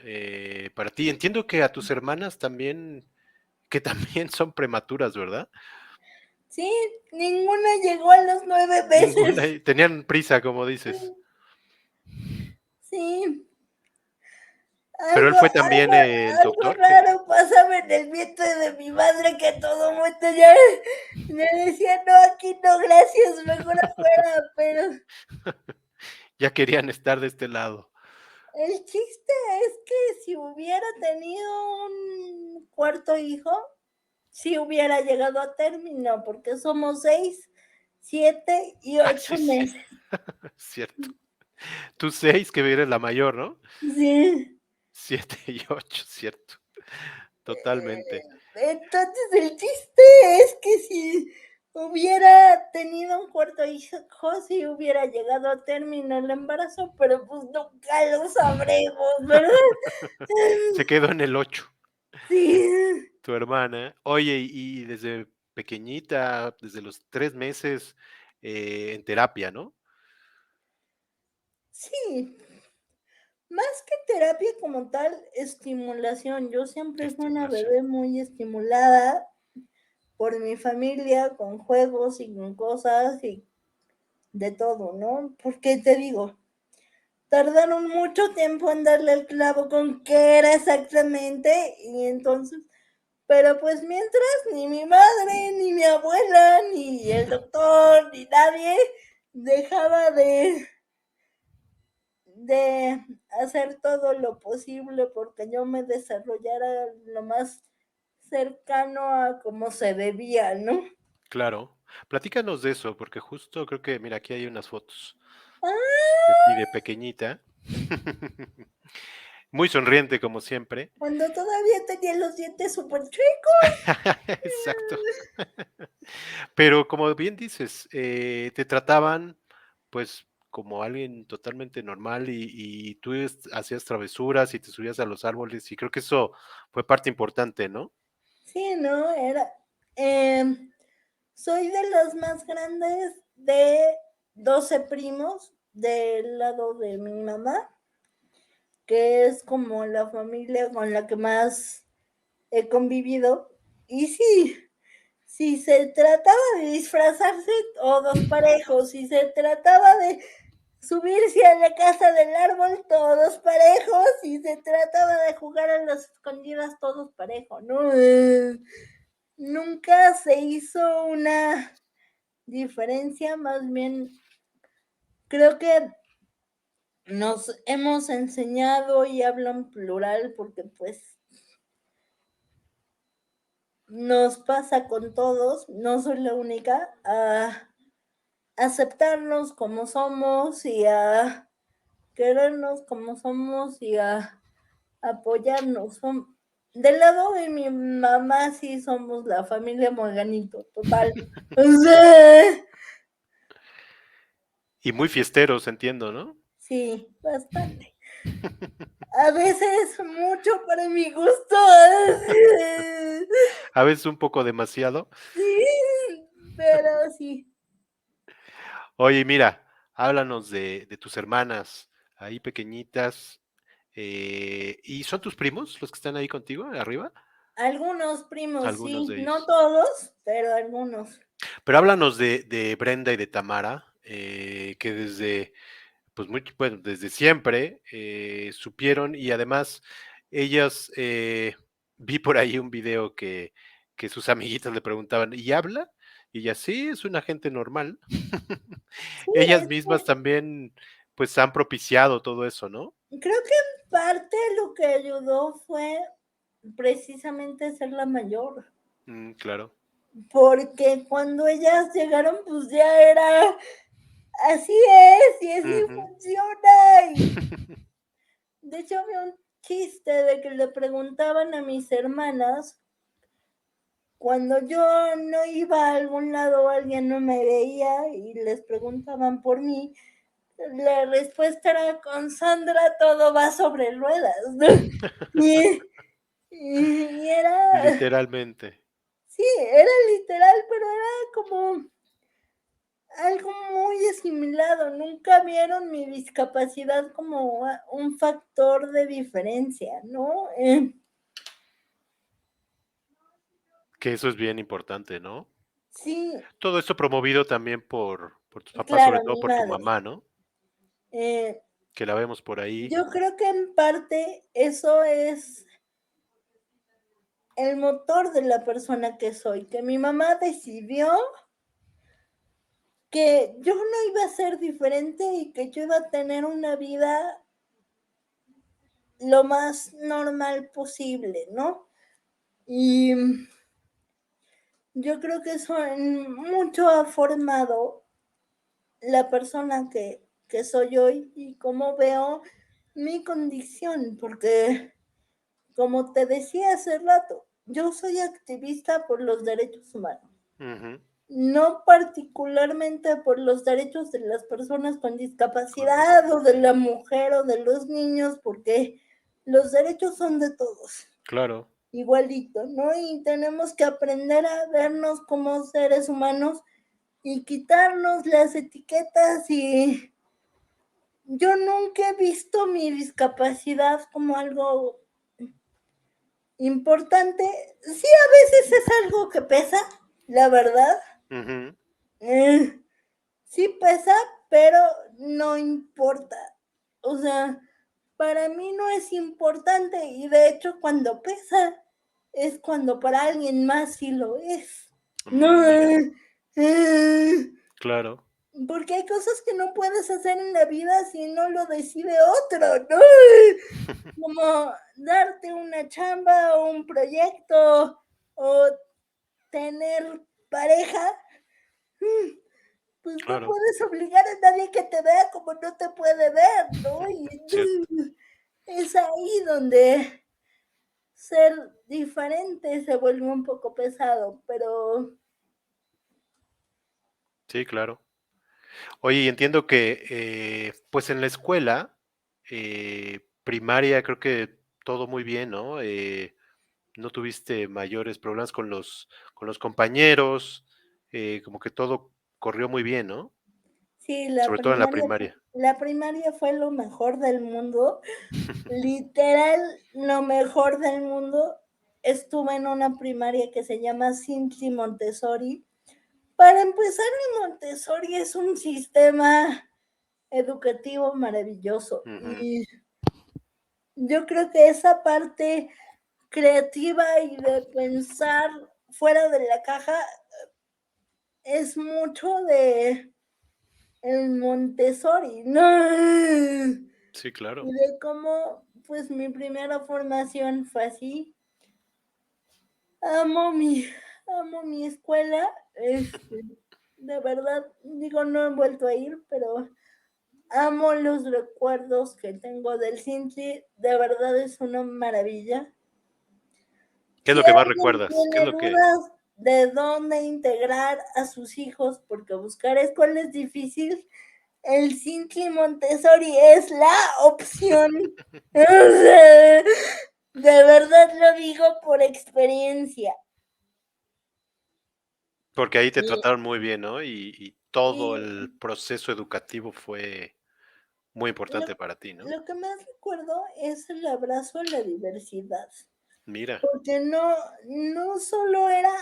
Para ti. Entiendo que a tus hermanas también, que también son prematuras, ¿verdad? Sí, ninguna llegó a los 9 Ninguna, meses. tenían prisa, como dices. Sí, Pero él algo, fue también algo, el algo doctor, que raro pasaba en el vientre de mi madre que todo mundo ya me decía, no, aquí no, gracias, mejor afuera, pero ya querían estar de este lado. el chiste es que si hubiera tenido un cuarto hijo, sí hubiera llegado a término, porque somos 6, 7 y Ah, 8 sí, sí, meses. cierto. Tú 6, que eres la mayor, ¿no? Sí. 7 y 8, cierto. Totalmente. Entonces el chiste es que si hubiera tenido un cuarto hijo, sí hubiera llegado a término el embarazo, pero pues nunca lo sabremos, ¿verdad? Se quedó en el 8, Sí, tu hermana. Oye, y desde pequeñita, desde los 3 meses, en terapia, ¿no? sí, más que terapia como tal, estimulación. Yo siempre fui una Estimulación. bebé muy estimulada por mi familia, con juegos y con cosas y de todo, ¿no? Porque te digo, tardaron mucho tiempo en darle el clavo con qué era exactamente y entonces, pero pues mientras ni mi madre, ni mi abuela, ni el doctor, ni nadie dejaba de hacer todo lo posible porque yo me desarrollara lo más cercano a como se debía, ¿no? Claro. Platícanos de eso, porque justo creo que, mira, aquí hay unas fotos de ¡Ah! ti de pequeñita. Muy sonriente, como siempre. Cuando todavía tenía los dientes súper chuecos. Exacto. Pero como bien dices, te trataban, pues, como alguien totalmente normal y tú hacías travesuras y te subías a los árboles y creo que eso fue parte importante, ¿no? Sí, ¿no? Era. em, Soy de los más grandes de 12 primos del lado de mi mamá, que es como la familia con la que más he convivido. Y sí, si se trataba de disfrazarse, todos parejos. Si se trataba de subirse a la casa del árbol, todos parejos. Si se trataba de jugar a las escondidas, todos parejos, ¿no? Nunca se hizo una diferencia, más bien creo que nos hemos enseñado, y hablo en plural porque pues nos pasa con todos, no soy la única, a aceptarnos como somos y a querernos como somos y a apoyarnos. Del lado de mi mamá sí somos la familia Morganito, total. Sí, Y muy fiesteros, entiendo, ¿no? sí, bastante. A veces mucho para mi gusto. A veces un poco demasiado. Sí, pero sí. Oye, mira, háblanos de tus hermanas, ahí pequeñitas. ¿Y son tus primos los que están ahí contigo, arriba? Algunos primos, Algunos sí, de no ellos. todos, pero algunos. Pero háblanos de Brenda y de Tamara, que desde, pues muy, bueno, desde siempre supieron y además ellas, vi por ahí un video que sus amiguitas le preguntaban, ¿y habla? Y ella, sí, es una gente normal. Sí, Ellas es mismas también, pues han propiciado todo eso, ¿no? creo que en parte lo que ayudó fue precisamente ser la mayor, Claro. porque cuando ellas llegaron, pues ya era así es y así Ujú. funciona. Y de hecho había un chiste de que le preguntaban a mis hermanas cuando yo no iba a algún lado, alguien no me veía y les preguntaban por mí, la respuesta era con Sandra todo va sobre ruedas, ¿no? Y, y era, Literalmente. sí, era literal, pero era como algo muy asimilado, nunca vieron mi discapacidad como un factor de diferencia, ¿no? Que eso es bien importante, ¿no? Sí, Todo esto promovido también por tus papás, sobre claro, todo mi por tu madre. mamá, ¿no? Eh, Que la vemos por ahí. yo creo que en parte eso es el motor de la persona que soy, que mi mamá decidió que yo no iba a ser diferente y que yo iba a tener una vida lo más normal posible, ¿no? Y yo creo que eso en mucho ha formado la persona que soy hoy y cómo veo mi condición, porque como te decía hace rato, yo soy activista por los derechos humanos, Ujú, no particularmente por los derechos de las personas con correcto. discapacidad o de la mujer o de los niños, porque los derechos son de todos, Claro, igualito, ¿no? Y tenemos que aprender a vernos como seres humanos y quitarnos las etiquetas y yo nunca he visto mi discapacidad como algo importante. Sí, a veces es algo que pesa, la verdad. ujú, Eh, sí pesa, pero no importa. O sea, para mí no es importante y de hecho cuando pesa es cuando para alguien más sí lo es. No, mira, eh, claro, porque hay cosas que no puedes hacer en la vida si no lo decide otro, ¿no? Como darte una chamba o un proyecto o tener pareja, pues no claro, puedes obligar a nadie que te vea como no te puede ver, ¿no? Y cierto. entonces es ahí donde ser diferente se vuelve un poco pesado, pero Sí, claro. Oye, y entiendo que, pues, en la escuela, primaria, creo que todo muy bien, ¿no? No tuviste mayores problemas con los compañeros, como que todo corrió muy bien, ¿no? sí, Sobre todo en la primaria. la primaria fue lo mejor del mundo, literal, lo mejor del mundo. Estuve en una primaria que se llama Simpli Montessori. Para empezar, mi Montessori es un sistema educativo maravilloso Ujú, y yo creo que esa parte creativa y de pensar fuera de la caja es mucho de el Montessori, ¿no? sí, claro. Y de cómo, pues, mi primera formación fue así. Amo mi amo mi escuela, de verdad, digo, no he vuelto a ir, pero amo los recuerdos que tengo del Cinti, de verdad es una maravilla. ¿Qué es Si lo que más alguien recuerdas? ¿Qué es tiene lo que dudas de dónde integrar a sus hijos, porque buscar escuela es difícil, el Cinti Montessori es la opción. O sea, de verdad lo digo por experiencia. porque ahí te Y, trataron muy bien, ¿no? Y todo y el proceso educativo fue muy lo, importante para ti, ¿no? lo que más recuerdo es el abrazo a la diversidad, Mira, porque no solo era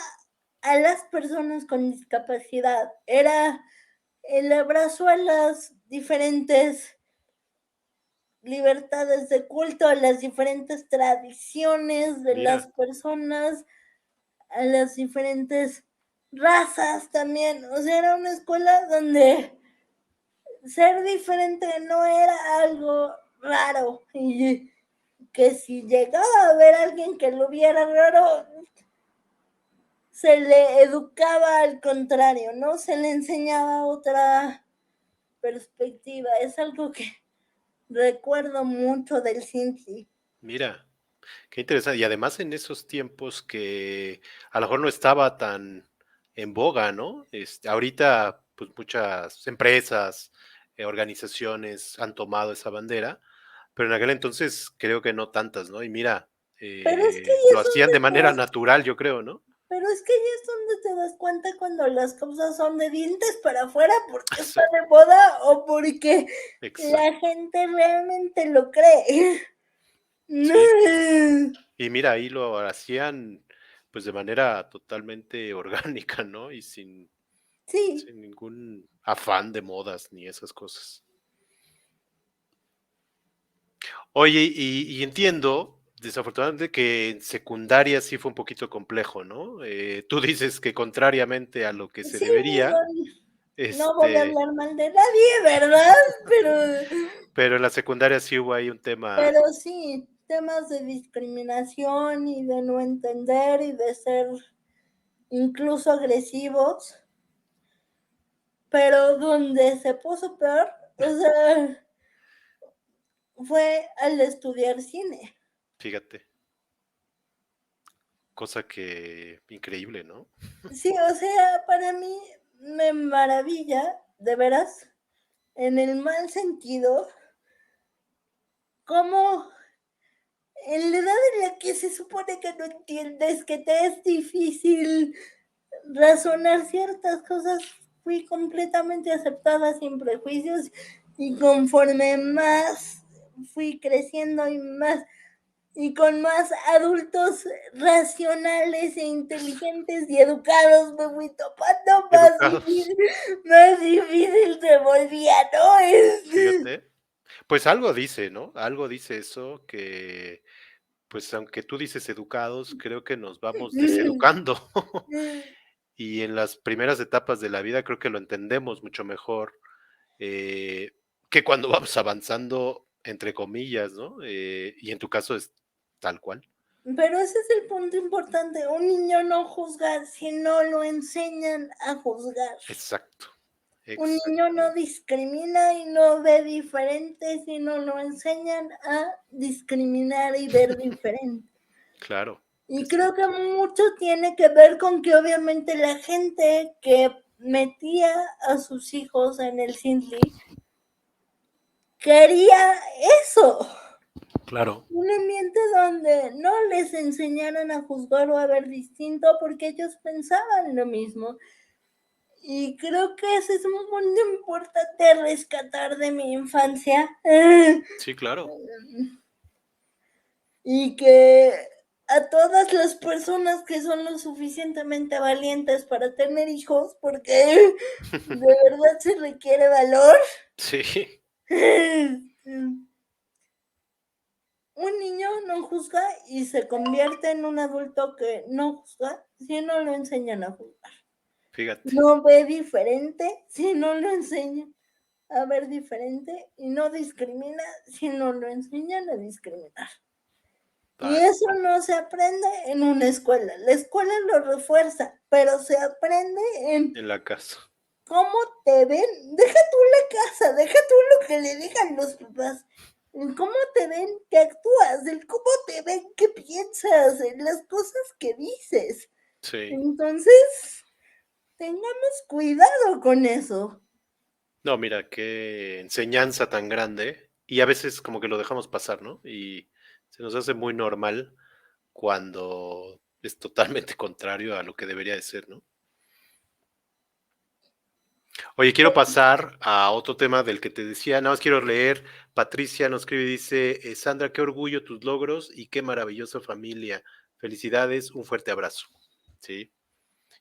a las personas con discapacidad, era el abrazo a las diferentes libertades de culto, a las diferentes tradiciones de las mira, personas, a las diferentes razas también. O sea, era una escuela donde ser diferente no era algo raro y que si llegaba a ver a alguien que lo viera raro, se le educaba al contrario, ¿no? Se le enseñaba otra perspectiva. Es algo que recuerdo mucho del Cinti. mira, qué interesante. Y además en esos tiempos que a lo mejor no estaba tan en boga, ¿no? Ahorita, pues muchas empresas, organizaciones han tomado esa bandera, pero en aquel entonces creo que no tantas, ¿no? Y mira, Pero es que lo ahí es hacían donde de manera te natural, yo creo, ¿no? Pero es que ahí es donde te das cuenta cuando las cosas son de dientes para afuera porque está Sí, de moda o porque la exacto. gente realmente lo cree. Sí. No. Y mira, ahí lo hacían, pues, de manera totalmente orgánica, ¿no? Y Sí, sin ningún afán de modas ni esas cosas. Oye, y entiendo, desafortunadamente, que en secundaria sí fue un poquito complejo, ¿no? Tú dices que contrariamente a lo que se sí, debería, no voy a este, hablar mal de nadie, ¿verdad? Pero pero en la secundaria sí hubo ahí un tema. pero sí, temas de discriminación y de no entender y de ser incluso agresivos, pero donde se puso peor, o sea, fue al estudiar cine. Fíjate, cosa que increíble, ¿no? Sí, o sea, para mí me maravilla, de veras, en el mal sentido, cómo en la edad en la que se supone que no entiendes, que te es difícil razonar ciertas cosas, fui completamente aceptada sin prejuicios y conforme más fui creciendo y más y con más adultos racionales e inteligentes y educados me fui topando Educados, más difícil se volvía, ¿no? fíjate. Pues algo dice, ¿no? Algo dice eso que, pues, aunque tú dices educados, creo que nos vamos deseducando. Y en las primeras etapas de la vida creo que lo entendemos mucho mejor, eh, que cuando vamos avanzando, entre comillas, ¿no? Y en tu caso es tal cual. Pero ese es el punto importante, un niño no juzga si no lo enseñan a juzgar. Exacto, Un niño no exactamente. discrimina y no ve diferente si no lo enseñan a discriminar y ver diferente. Claro que Y sí. creo que mucho tiene que ver con que obviamente la gente que metía a sus hijos en el Sindli quería eso, Claro. un ambiente donde no les enseñaran a juzgar o a ver distinto porque ellos pensaban lo mismo. Y creo que ese es un punto importante a rescatar de mi infancia. Sí, claro. Y que a todas las personas que son lo suficientemente valientes para tener hijos, porque de verdad se requiere valor. Sí, Un niño no juzga y se convierte en un adulto que no juzga si no lo enseñan a juzgar. fíjate. No ve diferente si no lo enseñan a ver diferente y no discrimina si no lo enseñan a discriminar. Y Tal eso cual. no se aprende en una escuela. La escuela lo refuerza, pero se aprende en En la casa. cómo te ven. Deja tú la casa, deja tú lo que le digan los papás. En cómo te ven que actúas, en cómo te ven que piensas, en las cosas que dices. Sí. Entonces, tengamos cuidado con eso. No, mira, qué enseñanza tan grande. Y a veces como que lo dejamos pasar, ¿no? Y se nos hace muy normal cuando es totalmente contrario a lo que debería de ser, ¿no? Oye, quiero pasar a otro tema del que te decía, nada más quiero leer. Patricia nos escribe y dice: Sandra, qué orgullo tus logros y qué maravillosa familia. Felicidades, un fuerte abrazo. Sí.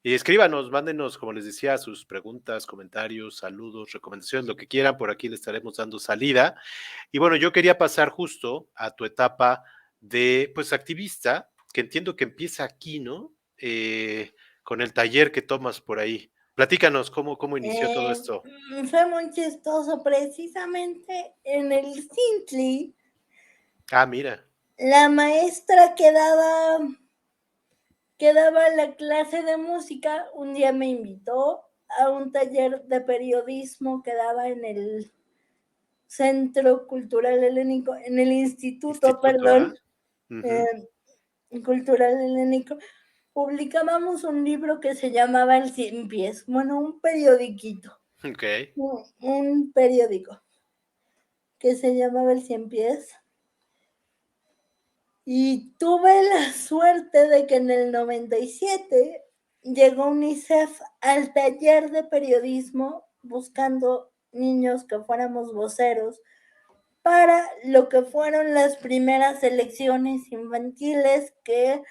Y escríbanos, mándenos, como les decía, sus preguntas, comentarios, saludos, recomendaciones, lo que quieran, por aquí le estaremos dando salida. Y bueno, yo quería pasar justo a tu etapa de, pues, activista, que entiendo que empieza aquí, ¿no? Con el taller que tomas por ahí. Platícanos cómo inició todo Eh, esto. Fue muy chistoso. Precisamente en el Sintli, Ah, mira, la maestra que daba la clase de música, un día me invitó a un taller de periodismo que daba en el Centro Cultural Helénico, en el Instituto, instituto, perdón, ¿ah? Ujú. eh, Cultural Helénico. Publicábamos un libro que se llamaba El Cien Pies, bueno, un periodiquito, Ok, un periódico que se llamaba El Cien Pies. Y tuve la suerte de que en el 97 llegó UNICEF al taller de periodismo buscando niños que fuéramos voceros para lo que fueron las primeras elecciones infantiles que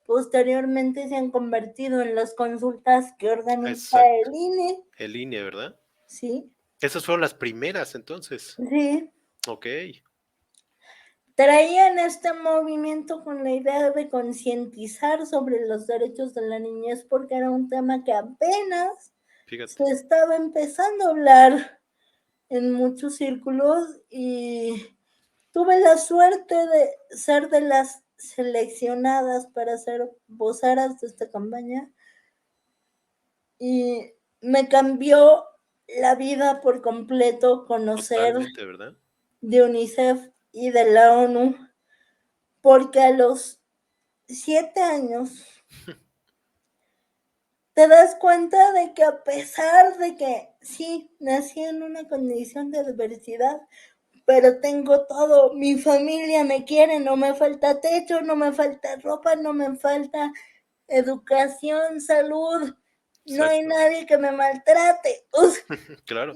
posteriormente se han convertido en las consultas que organiza Exacto. el INE. En línea, ¿verdad? Sí, Esas fueron las primeras, entonces. sí. Ok, Traían este movimiento con la idea de concientizar sobre los derechos de la niñez porque era un tema que apenas se fíjate. estaba empezando a hablar en muchos círculos y tuve la suerte de ser de las seleccionadas para ser voceras de esta campaña y me cambió la vida por completo conocer Totalmente, ¿verdad? de UNICEF y de la ONU, porque a los 7 años te das cuenta de que a pesar de que sí, nací en una condición de adversidad, pero tengo todo, mi familia me quiere, no me falta techo, no me falta ropa, no me falta educación, salud, no hay Exacto. nadie que me maltrate. O sea, Claro,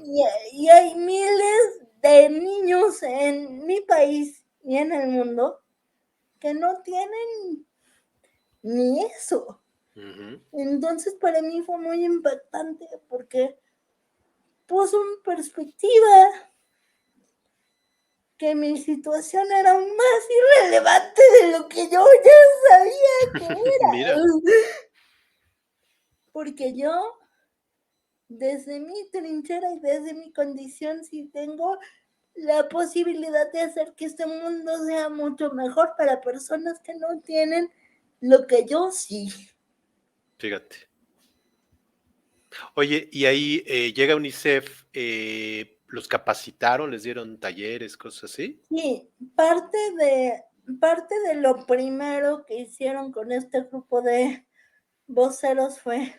y hay miles de niños en mi país y en el mundo que no tienen ni eso. ujú, Entonces para mí fue muy impactante porque puso en perspectiva que mi situación era aún más irrelevante de lo que yo ya sabía que mira, era. Porque yo, desde mi trinchera y desde mi condición, sí tengo la posibilidad de hacer que este mundo sea mucho mejor para personas que no tienen lo que yo sí. fíjate. Oye, y ahí llega UNICEF, ¿los capacitaron, les dieron talleres, cosas así? Sí, parte de lo primero que hicieron con este grupo de voceros fue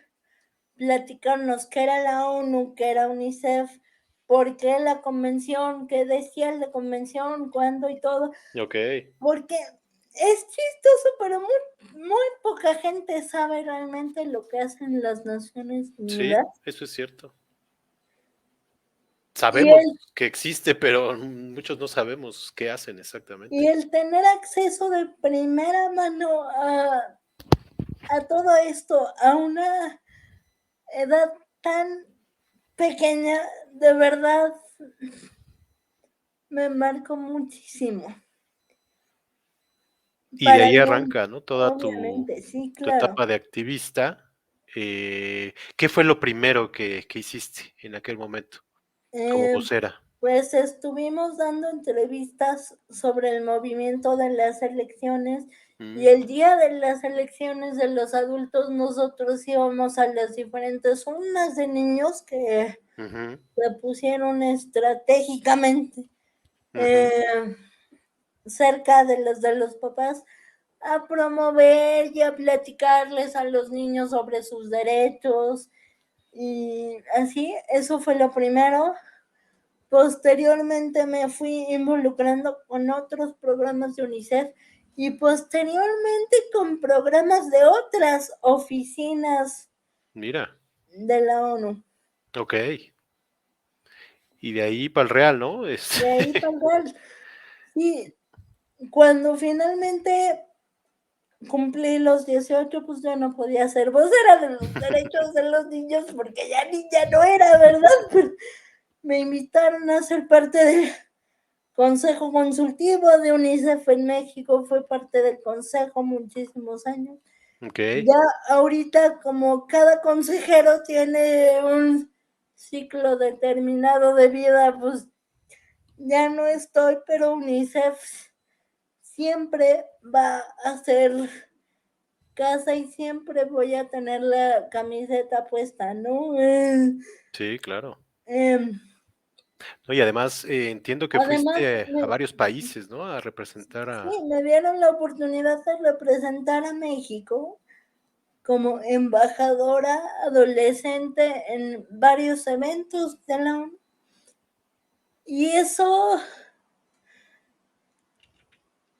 platicarnos qué era la ONU, qué era UNICEF, por qué la convención, qué decía la convención, cuándo y todo, Okey, porque es chistoso, pero muy poca gente sabe realmente lo que hacen las Naciones sí, Unidas. eso es cierto. Y Sabemos el, que existe, pero muchos no sabemos qué hacen y exactamente. el tener acceso de primera mano a todo esto, a una edad tan pequeña, de verdad me marcó muchísimo. Y de Para ahí bien, arranca, ¿no? Toda obviamente, sí, tu claro. etapa de activista. ¿Qué fue lo primero que hiciste en aquel momento como Eh, vocera? pues estuvimos dando entrevistas sobre el movimiento de las elecciones y Mm, el día de las elecciones de los adultos nosotros íbamos a las diferentes urnas de niños que ujú, se pusieron estratégicamente ujú. eh, cerca de los papás a promover y a platicarles a los niños sobre sus derechos y así, eso fue lo primero. Posteriormente me fui involucrando con otros programas de UNICEF y posteriormente con programas de otras oficinas Mira, de la ONU. okey. Y de ahí para el real, ¿no? De ahí para acá, sí, cuando finalmente cumplí los 18, pues ya no podía ser vocera de los derechos de los niños porque ya niña no era, ¿verdad? Pero me invitaron a ser parte del Consejo Consultivo de UNICEF en México, fue parte del consejo muchísimos años. Okey, Ya ahorita, como cada consejero tiene un ciclo determinado de vida, pues ya no estoy, pero UNICEF siempre va a ser casa y siempre voy a tener la camiseta puesta, ¿no? sí, claro. Em, No, y además, entiendo que además, fuiste a varios países, ¿no? A representar sí, a me dieron la oportunidad de representar a México como embajadora adolescente en varios eventos de la ONU. Y eso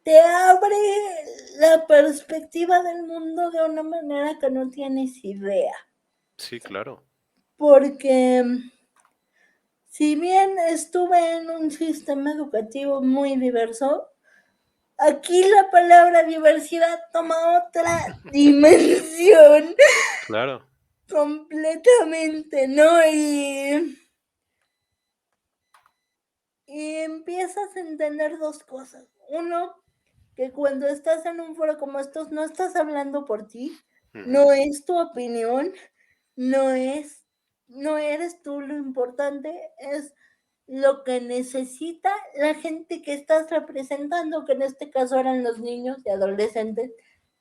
te abre la perspectiva del mundo de una manera que no tienes idea. Sí, claro. Porque si bien estuve en un sistema educativo muy diverso, aquí la palabra diversidad toma otra dimensión Claro. completamente, ¿no? Y empiezas a entender dos cosas. Uno, que cuando estás en un foro como estos, no estás hablando por ti, Ujú. no es tu opinión, no es, no eres tú lo importante, es lo que necesita la gente que estás representando, que en este caso eran los niños y adolescentes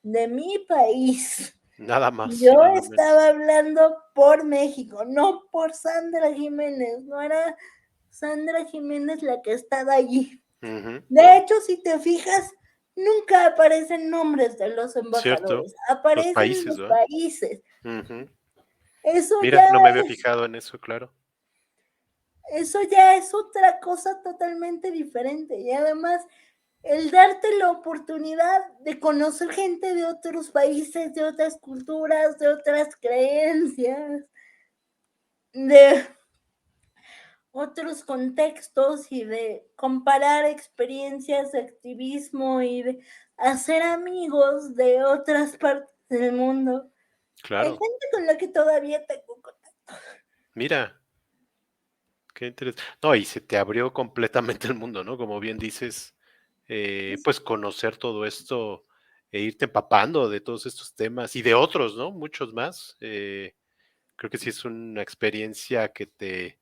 de mi país. Nada más, Yo nada menos. estaba hablando por México, no por Sandra Jiménez, no era Sandra Jiménez la que estaba allí. Ujú. De hecho, si te fijas, nunca aparecen nombres de los Cierto. embajadores, Los aparecen países, los ¿verdad? países. Ujú. Eso Mira, ya no me había es, fijado en eso, claro. eso ya es otra cosa totalmente diferente. Y además, el darte la oportunidad de conocer gente de otros países, de otras culturas, de otras creencias, de otros contextos y de comparar experiencias de activismo y de hacer amigos de otras partes del mundo. Hay Claro. gente con la que todavía tengo contacto. Mira, qué interesante. No, y se te abrió completamente el mundo, ¿no? Como bien dices, pues conocer todo esto e irte empapando de todos estos temas y de otros, ¿no? Muchos más. Creo que sí es una experiencia que te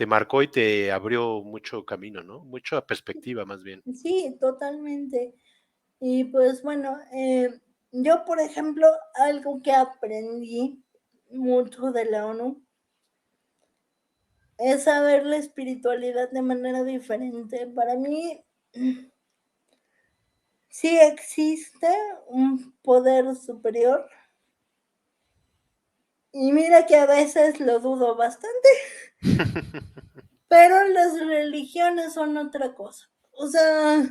marcó y te abrió mucho camino, ¿no? Mucha perspectiva, más bien. Sí, totalmente. Y pues bueno, yo por ejemplo, algo que aprendí mucho de la ONU es saber la espiritualidad de manera diferente. Para mí, sí existe un poder superior y mira que a veces lo dudo bastante, pero las religiones son otra cosa. O sea,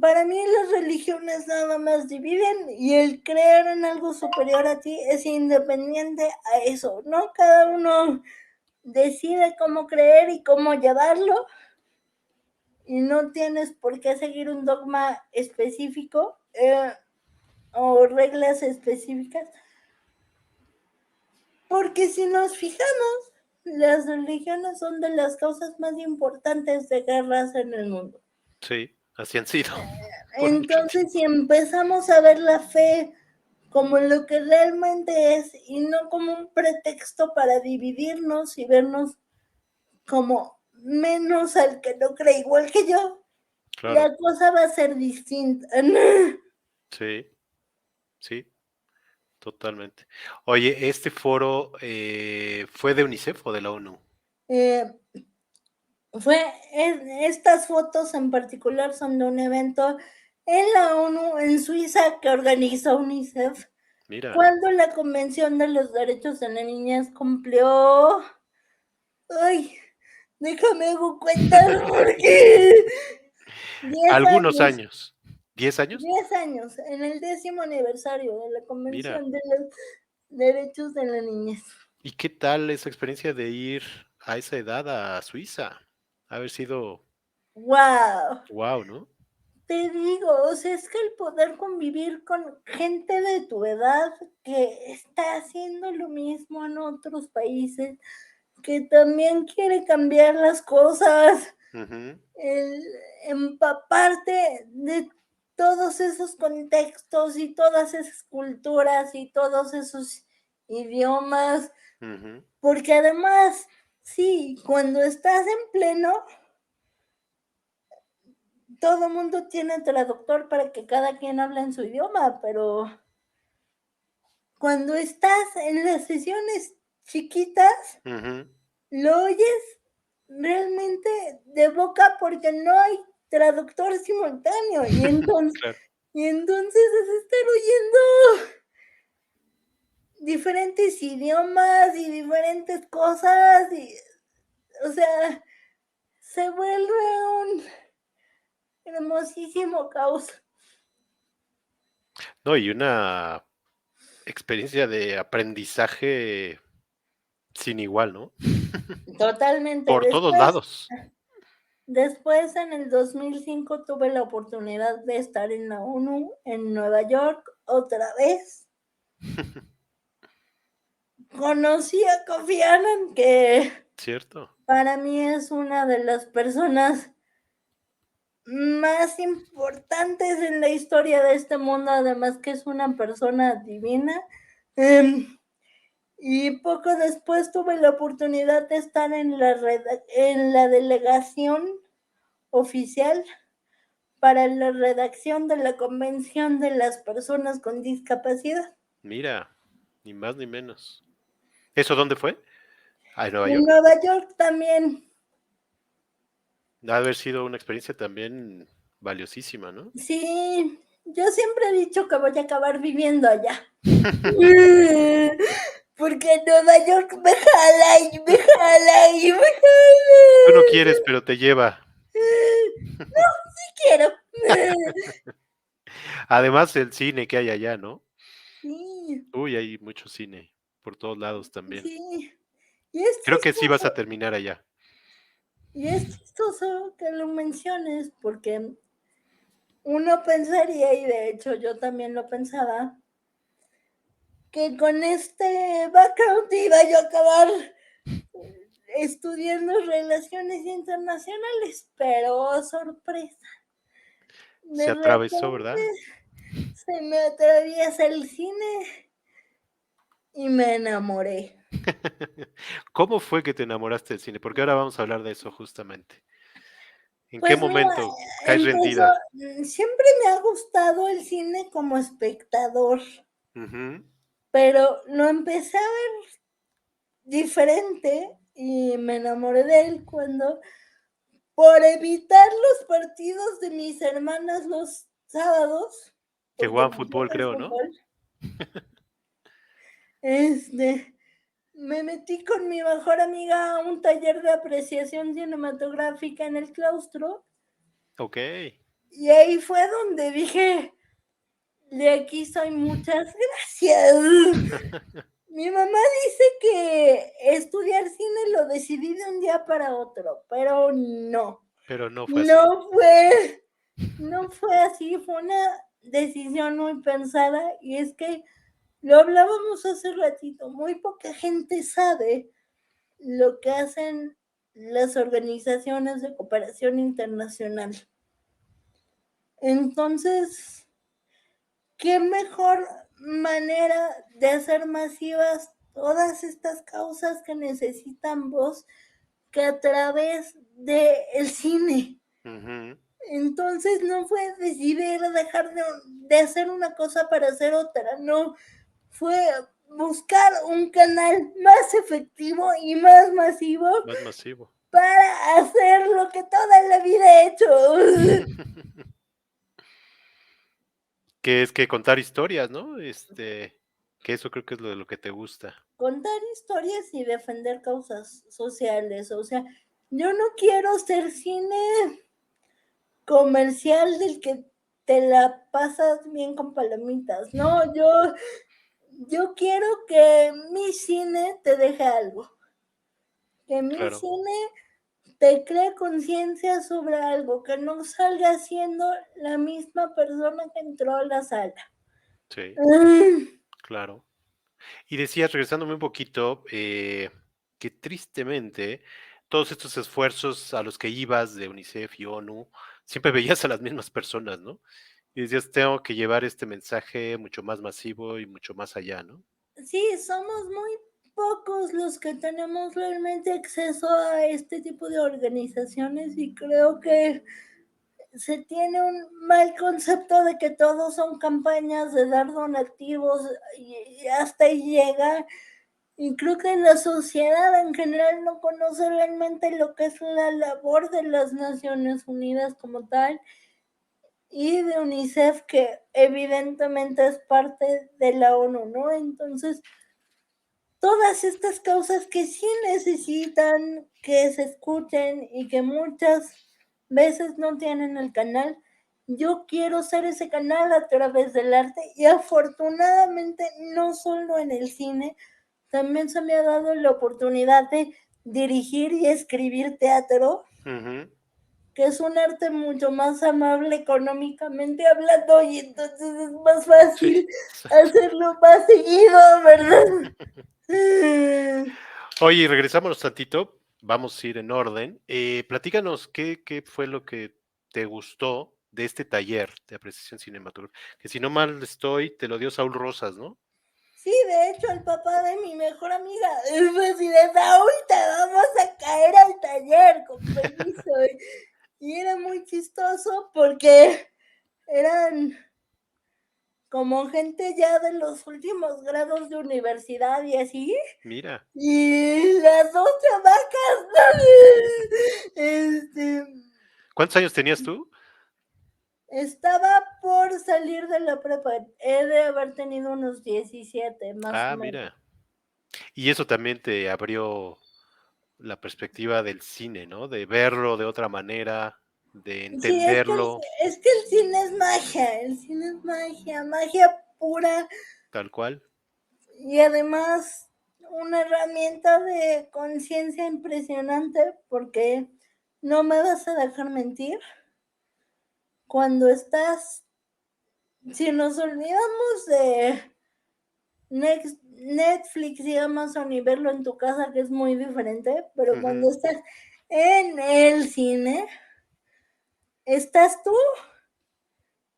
para mí las religiones nada más dividen y el creer en algo superior a ti es independiente a eso, ¿no? Cada uno decide cómo creer y cómo llevarlo y no tienes por qué seguir un dogma específico o reglas específicas, porque si nos fijamos, las religiones son de las causas más importantes de guerras en el mundo. Sí, así han sido por mucho Entonces, si tiempo. empezamos a ver la fe como lo que realmente es y no como un pretexto para dividirnos y vernos como menos al que no cree igual que yo, Claro, la cosa va a ser distinta. sí, sí, totalmente. Oye, ¿este foro fue de UNICEF o de la ONU? Eh, estas fotos en particular son de un evento en la ONU, en Suiza, que organizó UNICEF, Mira, cuando la Convención de los Derechos de la Niñez cumplió, ay, déjame hago cuentas porque 10 algunos años, años. ¿10 años? 10 años, en el 10º aniversario de la Mira, Convención de los Derechos de la Niñez. ¿y qué tal esa experiencia de ir a esa edad a Suiza? Haber sido, ¡Wow! wow, ¿no? Te digo, o sea, es que el poder convivir con gente de tu edad que está haciendo lo mismo en otros países, que también quiere cambiar las cosas, Ujú, el empaparte de todos esos contextos y todas esas culturas y todos esos idiomas, ujú, porque además, sí, cuando estás en pleno, todo mundo tiene traductor para que cada quien hable en su idioma, pero cuando estás en las sesiones chiquitas, ujú. lo oyes realmente de boca porque no hay traductor simultáneo Claro, y entonces es estar oyendo diferentes idiomas y diferentes cosas y, o sea, se vuelve un hermosísimo caos. No, y una experiencia de aprendizaje sin igual, ¿no? Totalmente. Por todos lados. Después, en el 2005, tuve la oportunidad de estar en la ONU, en Nueva York, otra vez. Conocí a Kofi Annan, que ¿Cierto? para mí es una de las personas más importantes en la historia de este mundo, además que es una persona divina. Y poco después tuve la oportunidad de estar en la delegación oficial para la redacción de la Convención de las Personas con Discapacidad. Mira, ni más ni menos. ¿Eso dónde fue? ¿A Nueva En York? Nueva York también. Ha de haber sido una experiencia también valiosísima, ¿no? Sí, yo siempre he dicho que voy a acabar viviendo allá. Porque Nueva York me jala y me jala y me Tú no jala. quieres, pero te lleva. No, sí quiero. Además, el cine que hay allá, ¿no? Sí, Uy, hay mucho cine por todos lados también. sí. Y es Creo que sí vas a chistoso, terminar allá. y es chistoso que lo menciones porque uno pensaría, y de hecho yo también lo pensaba, que con este background iba yo a acabar estudiando relaciones internacionales, pero oh, sorpresa, Se de atravesó, repente ¿verdad? se me atraviesa el cine y me enamoré. ¿Cómo fue que te enamoraste del cine? Porque ahora vamos a hablar de eso justamente. ¿En qué Pues mira, momento caes empezó, rendida? siempre me ha gustado el cine como espectador, Ujú. pero lo empecé a ver diferente y me enamoré de él cuando, por evitar los partidos de mis hermanas los sábados, Que porque jugaban me fútbol, gusta el creo, ¿no? fútbol, este, me metí con mi mejor amiga a un taller de apreciación cinematográfica en el claustro Ok. y ahí fue donde dije, de aquí soy, muchas gracias. Mi mamá dice que estudiar cine lo decidí de un día para otro, pero no, Pero no fue así. no fue, no fue así, fue una decisión muy pensada y es que lo hablábamos hace ratito, muy poca gente sabe lo que hacen las organizaciones de cooperación internacional. Entonces, ¿qué mejor manera de hacer masivas todas estas causas que necesitan voz que a través del cine? Ujú. Entonces no fue decidir dejar de hacer una cosa para hacer otra, no, fue buscar un canal más efectivo y más masivo Más masivo. para hacer lo que toda la vida he hecho. Que es que contar historias, ¿no? Que eso creo que es lo de lo que te gusta. Contar historias y defender causas sociales. O sea, yo no quiero ser cine comercial del que te la pasas bien con palomitas. No, yo quiero que mi cine te deje algo. Que mi Claro, cine te cree conciencia sobre algo, que no salga siendo la misma persona que entró a la sala. sí, Mm, claro. Y decías, regresándome un poquito, que tristemente todos estos esfuerzos a los que ibas de UNICEF y ONU, siempre veías a las mismas personas, ¿no? Y decías, tengo que llevar este mensaje mucho más masivo y mucho más allá, ¿no? sí, somos muy pocos los que tenemos realmente acceso a este tipo de organizaciones y creo que se tiene un mal concepto de que todos son campañas de dar donativos y hasta ahí llega. Y creo que la sociedad en general no conoce realmente lo que es la labor de las Naciones Unidas como tal y de UNICEF, que evidentemente es parte de la ONU, ¿no? Entonces, todas estas causas que sí necesitan que se escuchen y que muchas veces no tienen el canal, yo quiero ser ese canal a través del arte y afortunadamente no solo en el cine, también se me ha dado la oportunidad de dirigir y escribir teatro, Ujú. que es un arte mucho más amable económicamente hablando y entonces es más fácil Sí, exacto. hacerlo más seguido, ¿verdad? Oye, y regresamos tantito, vamos a ir en orden. Platícanos qué fue lo que te gustó de este taller de apreciación cinematográfica, que si no mal estoy, te lo dio Saúl Rosas, ¿no? Sí, de hecho, el papá de mi mejor amiga fue así de, ahorita vamos a caer al taller con permiso. Y era muy chistoso porque eran como gente ya de los últimos grados de universidad y así. Mira, Y las dos chamacas, este, ¿cuántos años tenías tú? estaba por salir de la prepa. He de haber tenido unos 17 más o Ah, menos. mira. Y eso también te abrió la perspectiva del cine, ¿no? De verlo de otra manera, de Sí, entenderlo es que el cine es magia, el cine es magia, magia pura tal cual. y además una herramienta de conciencia impresionante porque no me vas a dejar mentir. Cuando estás, si nos olvidamos de Netflix y Amazon y verlo en tu casa, que es muy diferente, pero Ujú. cuando estás en el cine, estás tú,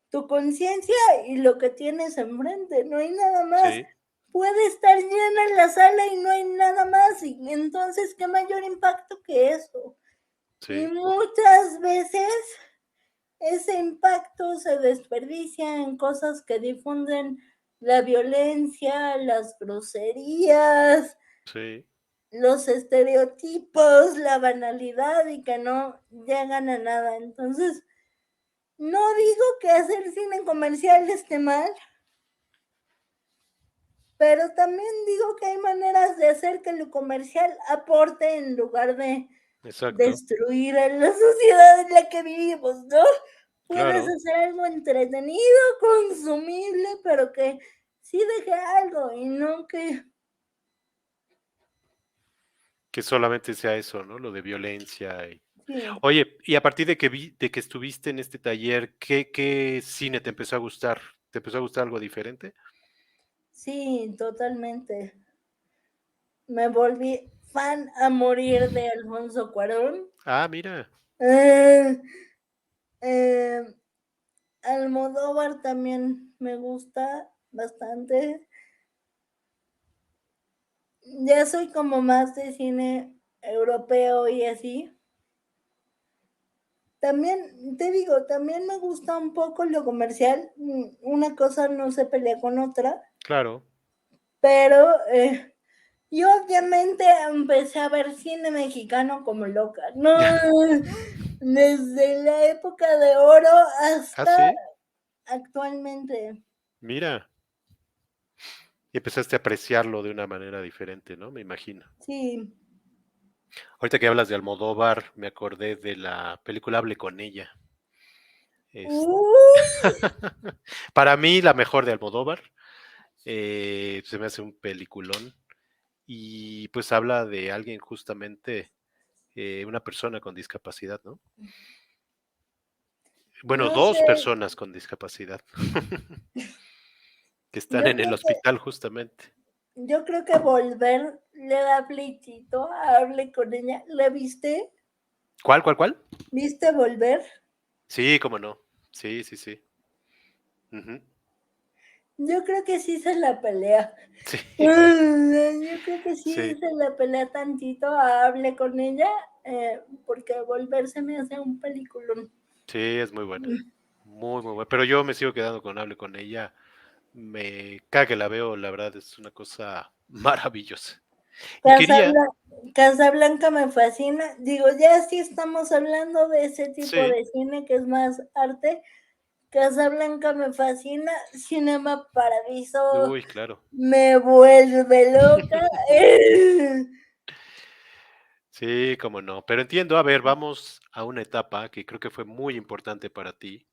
tu conciencia y lo que tienes enfrente, no hay nada más. Sí, Puede estar llena la sala y no hay nada más, y entonces, ¿qué mayor impacto que eso? Y sí, muchas veces ese impacto se desperdicia en cosas que difunden la violencia, las groserías, sí. los estereotipos, la banalidad y que no llegan a nada. Entonces, no digo que hacer cine comercial esté mal, pero también digo que hay maneras de hacer que lo comercial aporte en lugar de Exacto. destruir a la sociedad en la que vivimos, ¿no? Puedes Claro. hacer algo entretenido, consumible, pero que sí deje algo y no que... Que solamente sea eso, ¿no? Lo de violencia. Sí, Oye, y a partir de que estuviste en este taller, ¿qué cine te empezó a gustar? ¿Te empezó a gustar algo diferente? sí, totalmente. Me volví fan a morir de Alfonso Cuarón. Ah, mira, Eh, eh, Almodóvar también me gusta bastante. Ya soy como más de cine europeo y así. También, te digo, también me gusta un poco lo comercial. Una cosa no se pelea con otra, claro. pero y obviamente empecé a ver cine mexicano como loca. No, desde la época de oro Ah, hasta sí, actualmente. mira. Y empezaste a apreciarlo de una manera diferente, ¿no? Me imagino. Sí. Ahorita que hablas de Almodóvar, me acordé de la película Hable con ella. Es- Uy, Para mí, la mejor de Almodóvar. Se me hace un peliculón. Y pues habla de alguien justamente, una persona con discapacidad, ¿no? Bueno, no dos sé, personas con discapacidad que están yo en el creo que hospital justamente. yo creo que volver le da pleitito, hable con ella. ¿La viste? ¿Cuál? ¿Viste volver? Sí, cómo no. Sí, sí, sí. Ujú. Yo creo que sí se la pelea. Sí, Yo creo que sí sí, se la pelea tantito, hable con ella, porque volver se me hace un peliculón. sí, es muy buena. Muy, muy buena. Pero yo me sigo quedando con Hable con ella. Cada que la veo, la verdad, es una cosa maravillosa. Y quería, Casablanca, Casablanca me fascina. Digo, ya sí estamos hablando de ese tipo sí, de cine que es más arte. Casablanca me fascina. Cinema Paradiso uy, claro. me vuelve loca. Sí, cómo no. Pero entiendo, a ver, vamos a una etapa que creo que fue muy importante para ti,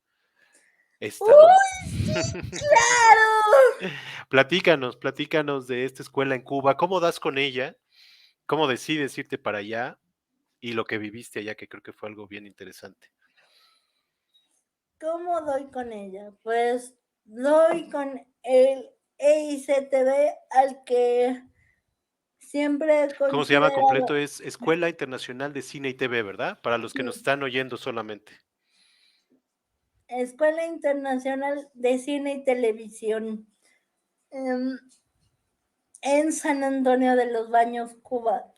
Esta, ¿no? ¡Uy, sí, claro! Platícanos de esta escuela en Cuba. ¿Cómo das con ella? ¿Cómo decides irte para allá? Y lo que viviste allá, que creo que fue algo bien interesante. ¿Cómo doy con ella? Pues doy con el EICTV al que siempre he ¿Cómo se llama completo? considerado Es Escuela Internacional de Cine y TV, ¿verdad? Para los que nos están oyendo solamente. Escuela Internacional de Cine y Televisión em, en San Antonio de los Baños, Cuba.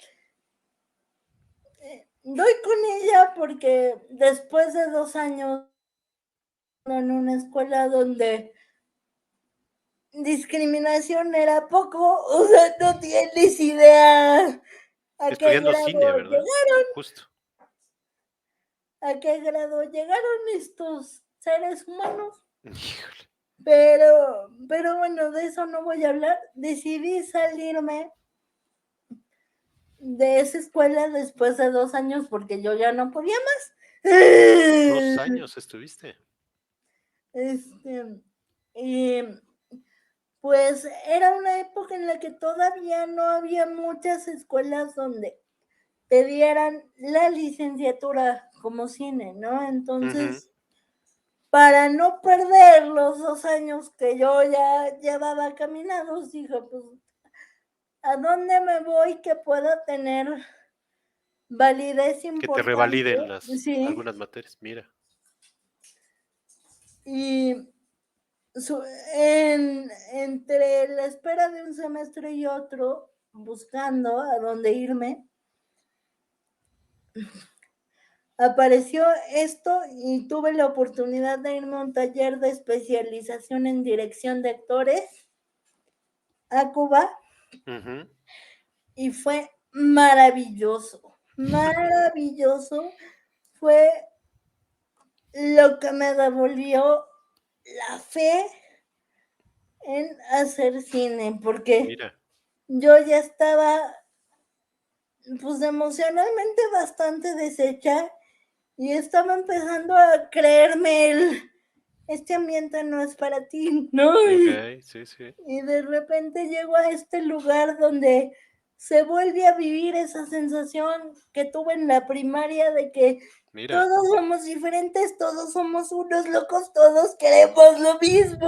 Doy con ella porque después de 2 años en una escuela donde discriminación era poco, o sea, no tienes idea a qué Estudiando cine, grado ¿verdad? llegaron, Justo. a qué grado llegaron estos seres humanos. Híjole, Pero bueno, de eso no voy a hablar. Decidí salirme de esa escuela después de 2 años porque yo ya no podía más. 2 años estuviste. Este, y pues era una época en la que todavía no había muchas escuelas donde te dieran la licenciatura como cine, ¿no? Ujú. Entonces, para no perder los 2 años que yo ya llevaba caminados, dije, pues, ¿a dónde me voy que pueda tener validez Que te importante? revaliden las Sí, algunas materias. Mira, y su, entre la espera de un semestre y otro, buscando a dónde irme, apareció esto y tuve la oportunidad de irme a un taller de especialización en dirección de actores a Cuba ujú, y fue maravilloso, maravilloso. Fue lo que me devolvió la fe en hacer cine, porque mira, yo ya estaba pues emocionalmente bastante deshecha y estaba empezando a creerme este ambiente no es para ti, ¿no? okey, sí, sí, Y de repente llego a este lugar donde se vuelve a vivir esa sensación que tuve en la primaria de que mira. todos somos diferentes, todos somos unos locos, todos queremos lo mismo.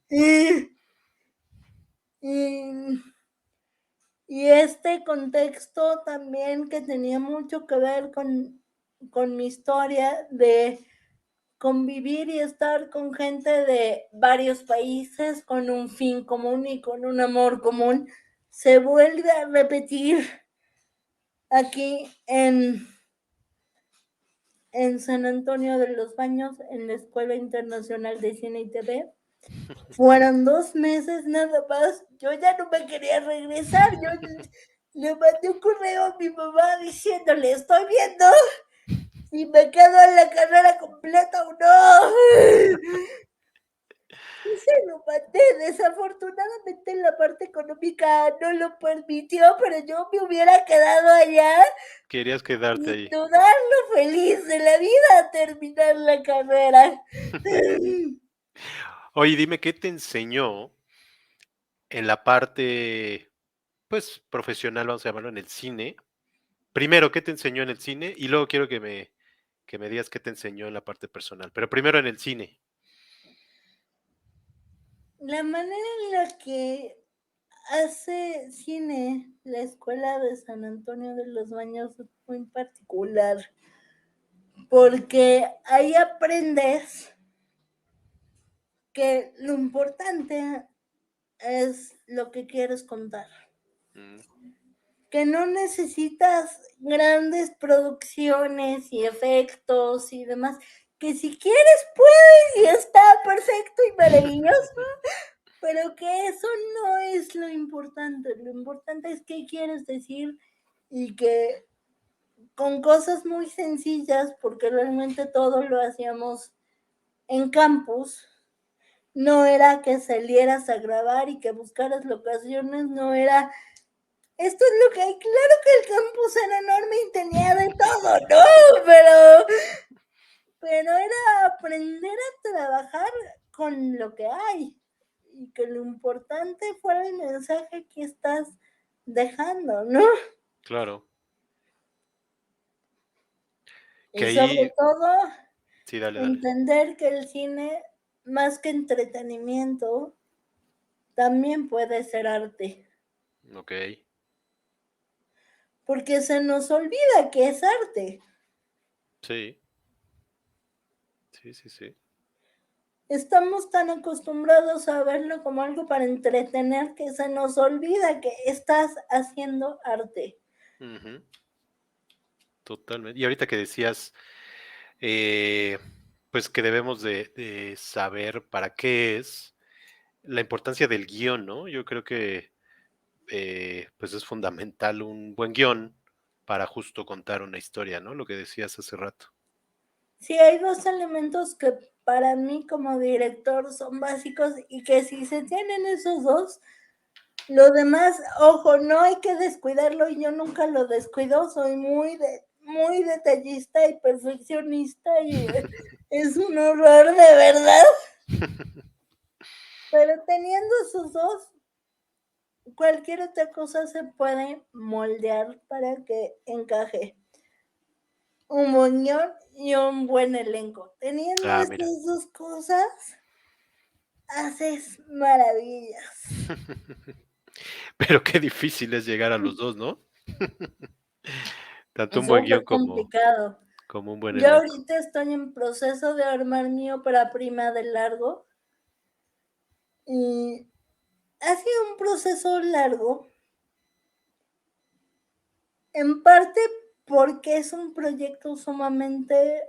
Y, y, y este contexto también que tenía mucho que ver con mi historia de convivir y estar con gente de varios países con un fin común y con un amor común, se vuelve a repetir aquí en San Antonio de los Baños, en la Escuela Internacional de Cine y TV. Fueron 2 meses nada más. Yo ya no me quería regresar. Yo le mandé un correo a mi mamá diciéndole, estoy viendo si me quedo en la carrera completa o no. Y se lo mandé. Desafortunadamente la parte económica no lo permitió, pero yo me hubiera quedado allá Querías quedarte sin ahí. dudarlo feliz de la vida a terminar la carrera. Oye, dime, ¿qué te enseñó en la parte, pues, profesional, vamos a llamarlo, en el cine? Primero, ¿qué te enseñó en el cine? Y luego quiero que me digas qué te enseñó en la parte personal, pero primero en el cine. La manera en la que hace cine la Escuela de San Antonio de los Baños es muy particular, porque ahí aprendes que lo importante es lo que quieres contar. Mm, Que no necesitas grandes producciones y efectos y demás, que si quieres puedes y está perfecto y maravilloso, pero que eso no es lo importante es qué quieres decir y que con cosas muy sencillas, porque realmente todo lo hacíamos en campus, no era que salieras a grabar y que buscaras locaciones, no era esto es lo que hay. Claro que el campus era enorme y tenía de todo, ¿no? Pero era aprender a trabajar con lo que hay y que lo importante fuera el mensaje que estás dejando, ¿no? Claro. Que Y ahí, sobre todo, sí, dale, dale. entender que el cine, más que entretenimiento, también puede ser arte, Ok, porque se nos olvida que es arte. sí, sí, sí, sí. Estamos tan acostumbrados a verlo como algo para entretener que se nos olvida que estás haciendo arte. Ujú, totalmente. Y ahorita que decías, eh, pues que debemos de saber para qué es la importancia del guión, ¿no? Yo creo que pues es fundamental un buen guión para justo contar una historia, ¿no? Lo que decías hace rato. Sí, hay dos elementos que para mí como director son básicos y que si se tienen esos dos, lo demás, ojo, no hay que descuidarlo y yo nunca lo descuido, soy muy detallista y perfeccionista y es un horror de verdad, pero teniendo esos dos, cualquier otra cosa se puede moldear para que encaje. Un buen guión y un buen elenco. Teniendo Ah, mira. estas dos cosas, haces maravillas. Pero qué difícil es llegar a los dos, ¿no? Tanto Es un buen súper guión complicado. como un buen Yo elenco. ahorita estoy en proceso de armar mi ópera prima de largo y ha sido un proceso largo, en parte porque es un proyecto sumamente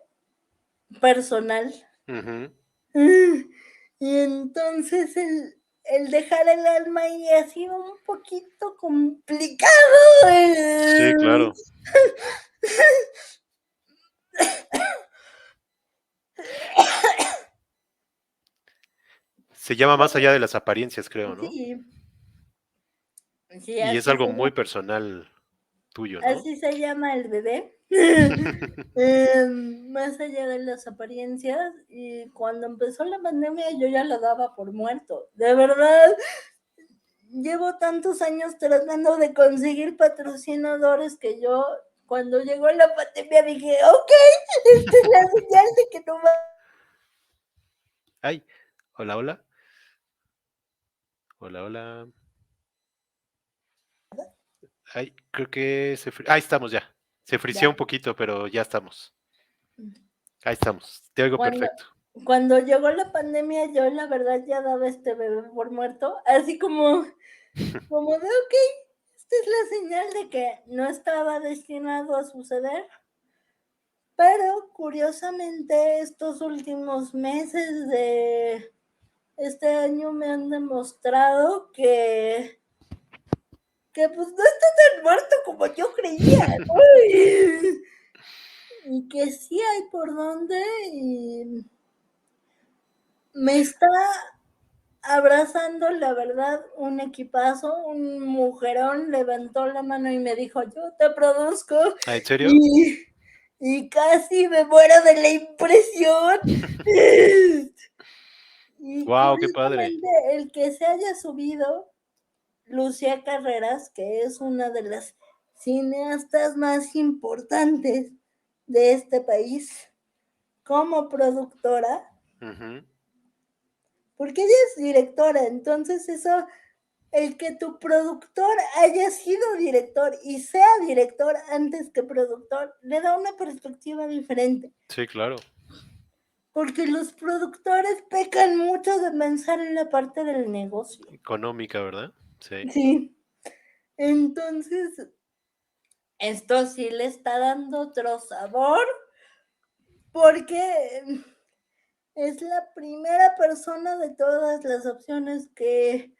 personal. Ujú, Y entonces el dejar el alma ahí ha sido un poquito complicado. sí, claro. Se llama Más allá de las apariencias, creo, ¿no? Sí, sí, Y es algo muy personal tuyo, ¿no? así se llama el bebé. Más allá de las apariencias, y cuando empezó la pandemia yo ya lo daba por muerto. De verdad, llevo tantos años tratando de conseguir patrocinadores que yo, cuando llegó la pandemia, dije, ok, esta es la señal de que no va. Ay, hola, hola. Hola, hola. Ay, creo que ahí estamos ya. Se frició un Ya. poquito, pero ya estamos. Ahí estamos. Te oigo Cuando, perfecto. cuando llegó la pandemia, yo la verdad ya daba este bebé por muerto, así como de, ok, esta es la señal de que no estaba destinado a suceder. Pero curiosamente estos últimos meses de este año me han demostrado que pues no está tan muerto como yo creía, ¿no? Y que sí hay por dónde y me está abrazando, la verdad, un equipazo, un mujerón levantó la mano y me dijo, yo te produzco Ah, ¿en serio? y, y casi me muero de la impresión. Y Wow, qué padre. curiosamente, el que se haya subido, Lucía Carreras, que es una de las cineastas más importantes de este país, como productora, Ujú, porque ella es directora, entonces eso, el que tu productor haya sido director y sea director antes que productor, le da una perspectiva diferente, sí, claro. porque los productores pecan mucho de pensar en la parte del negocio. Económica, ¿verdad? Sí. Sí, entonces esto sí le está dando otro sabor porque es la primera persona de todas las opciones que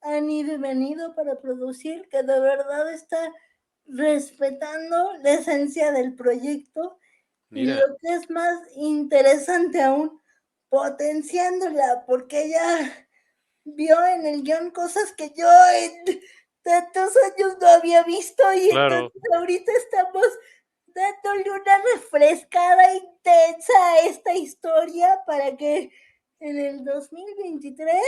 han ido y venido para producir que de verdad está respetando la esencia del proyecto y Mira, lo que es más interesante aún, potenciándola porque ella vio en el guión cosas que yo en tantos años no había visto y entonces claro. ahorita estamos dándole una refrescada intensa a esta historia para que en el 2023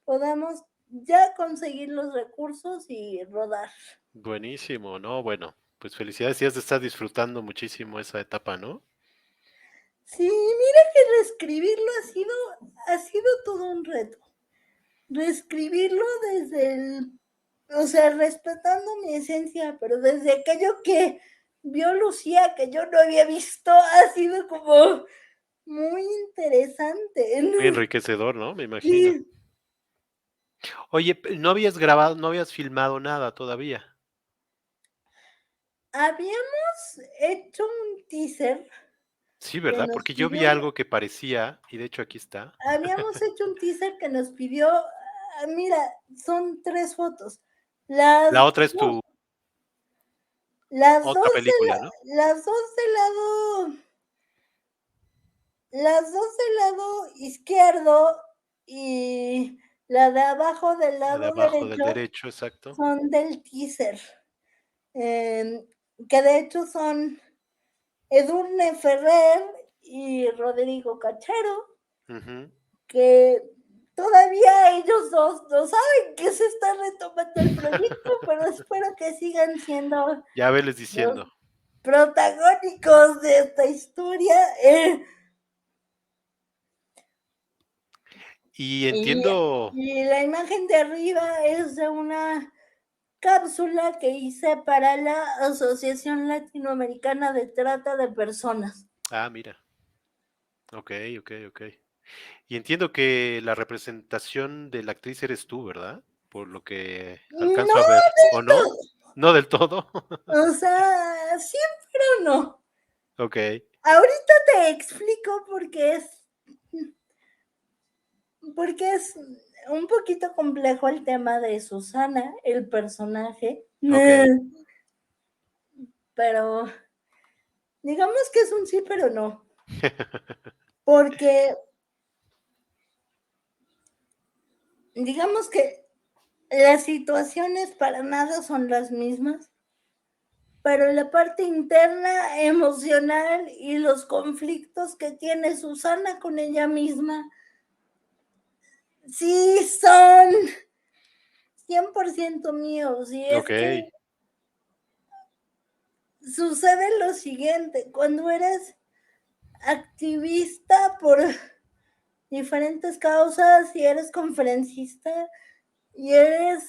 podamos ya conseguir los recursos y rodar. Buenísimo, ¿no? Bueno, pues felicidades, ya te estás disfrutando muchísimo esa etapa, ¿no? Sí, mira que reescribirlo ha sido todo un reto. Reescribirlo desde o sea, respetando mi esencia, pero desde aquello que vio Lucía, que yo no había visto, ha sido como muy interesante, Muy ¿no? enriquecedor, ¿no? Me imagino. Sí. Oye, no habías grabado, no habías filmado nada todavía. Habíamos hecho un teaser Sí, que ¿verdad? nos Porque yo vi pidió, algo que parecía, y de hecho aquí está, habíamos hecho un teaser que nos pidió, mira, son 3 fotos. Las la otra es tu las 2 otra película, ¿no? las 2 del lado las 2 del lado izquierdo y la de abajo del La de lado abajo del derecho derecho, exacto. son del teaser, em, que de hecho son Edurne Ferrer y Rodrigo Cachero, Ujú. que todavía ellos dos no saben que se está retomando el proyecto, pero espero que sigan siendo Ya veles los diciendo. protagónicos de esta historia. Y Y, entiendo, y la imagen de arriba es de una cápsula que hice para la Asociación Latinoamericana de Trata de Personas. mira, ok, ok, ok. Y entiendo que la representación de la actriz eres tú, ¿verdad? Por lo que No alcanzo a ver, ¿o del no? todo. No del todo. O sea, sí, pero no. Ok, Ahorita te explico porque es un poquito complejo el tema de Susana, el personaje, ok. pero digamos que es un sí, pero no, porque digamos que las situaciones para nada son las mismas, pero la parte interna, emocional y los conflictos que tiene Susana con ella misma, sí son 100% míos. Y es Ok, que sucede lo siguiente, cuando eres activista por diferentes causas y eres conferencista y eres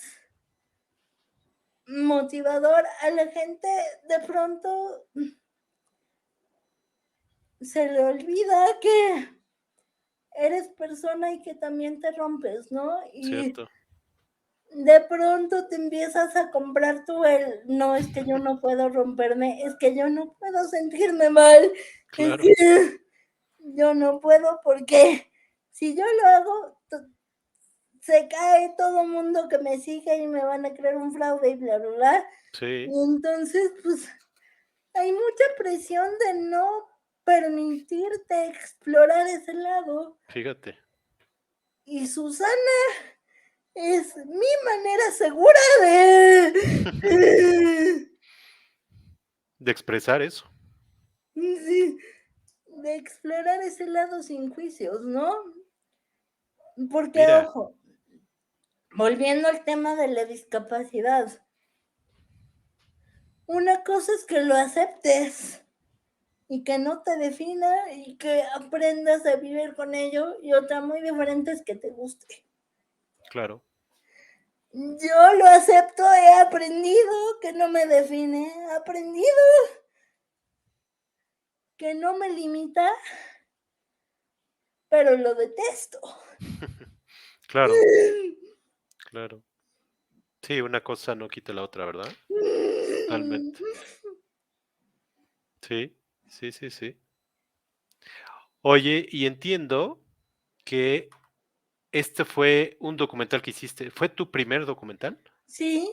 motivador a la gente, de pronto se le olvida que eres persona y que también te rompes, ¿no? Y cierto, de pronto te empiezas a comprar tú no, es que yo no puedo romperme, es que yo no puedo sentirme mal, es claro, que yo no puedo porque si yo lo hago, se cae todo el mundo que me sigue y me van a creer un fraude y bla, bla, bla. sí, Y entonces, pues, hay mucha presión de no permitirte explorar ese lado. fíjate. Y Susana es mi manera segura de, De expresar eso. sí, de explorar ese lado sin juicios, ¿no? Porque, Mira, ojo, volviendo al tema de la discapacidad, una cosa es que lo aceptes y que no te defina y que aprendas a vivir con ello, y otra muy diferente es que te guste. claro, Yo lo acepto, he aprendido que no me define, he aprendido que no me limita, pero lo detesto. claro, claro. Sí, una cosa no quita la otra, ¿verdad? Totalmente. Sí, sí, sí, sí. Oye, y entiendo que este fue un documental que hiciste. ¿Fue tu primer documental? Sí,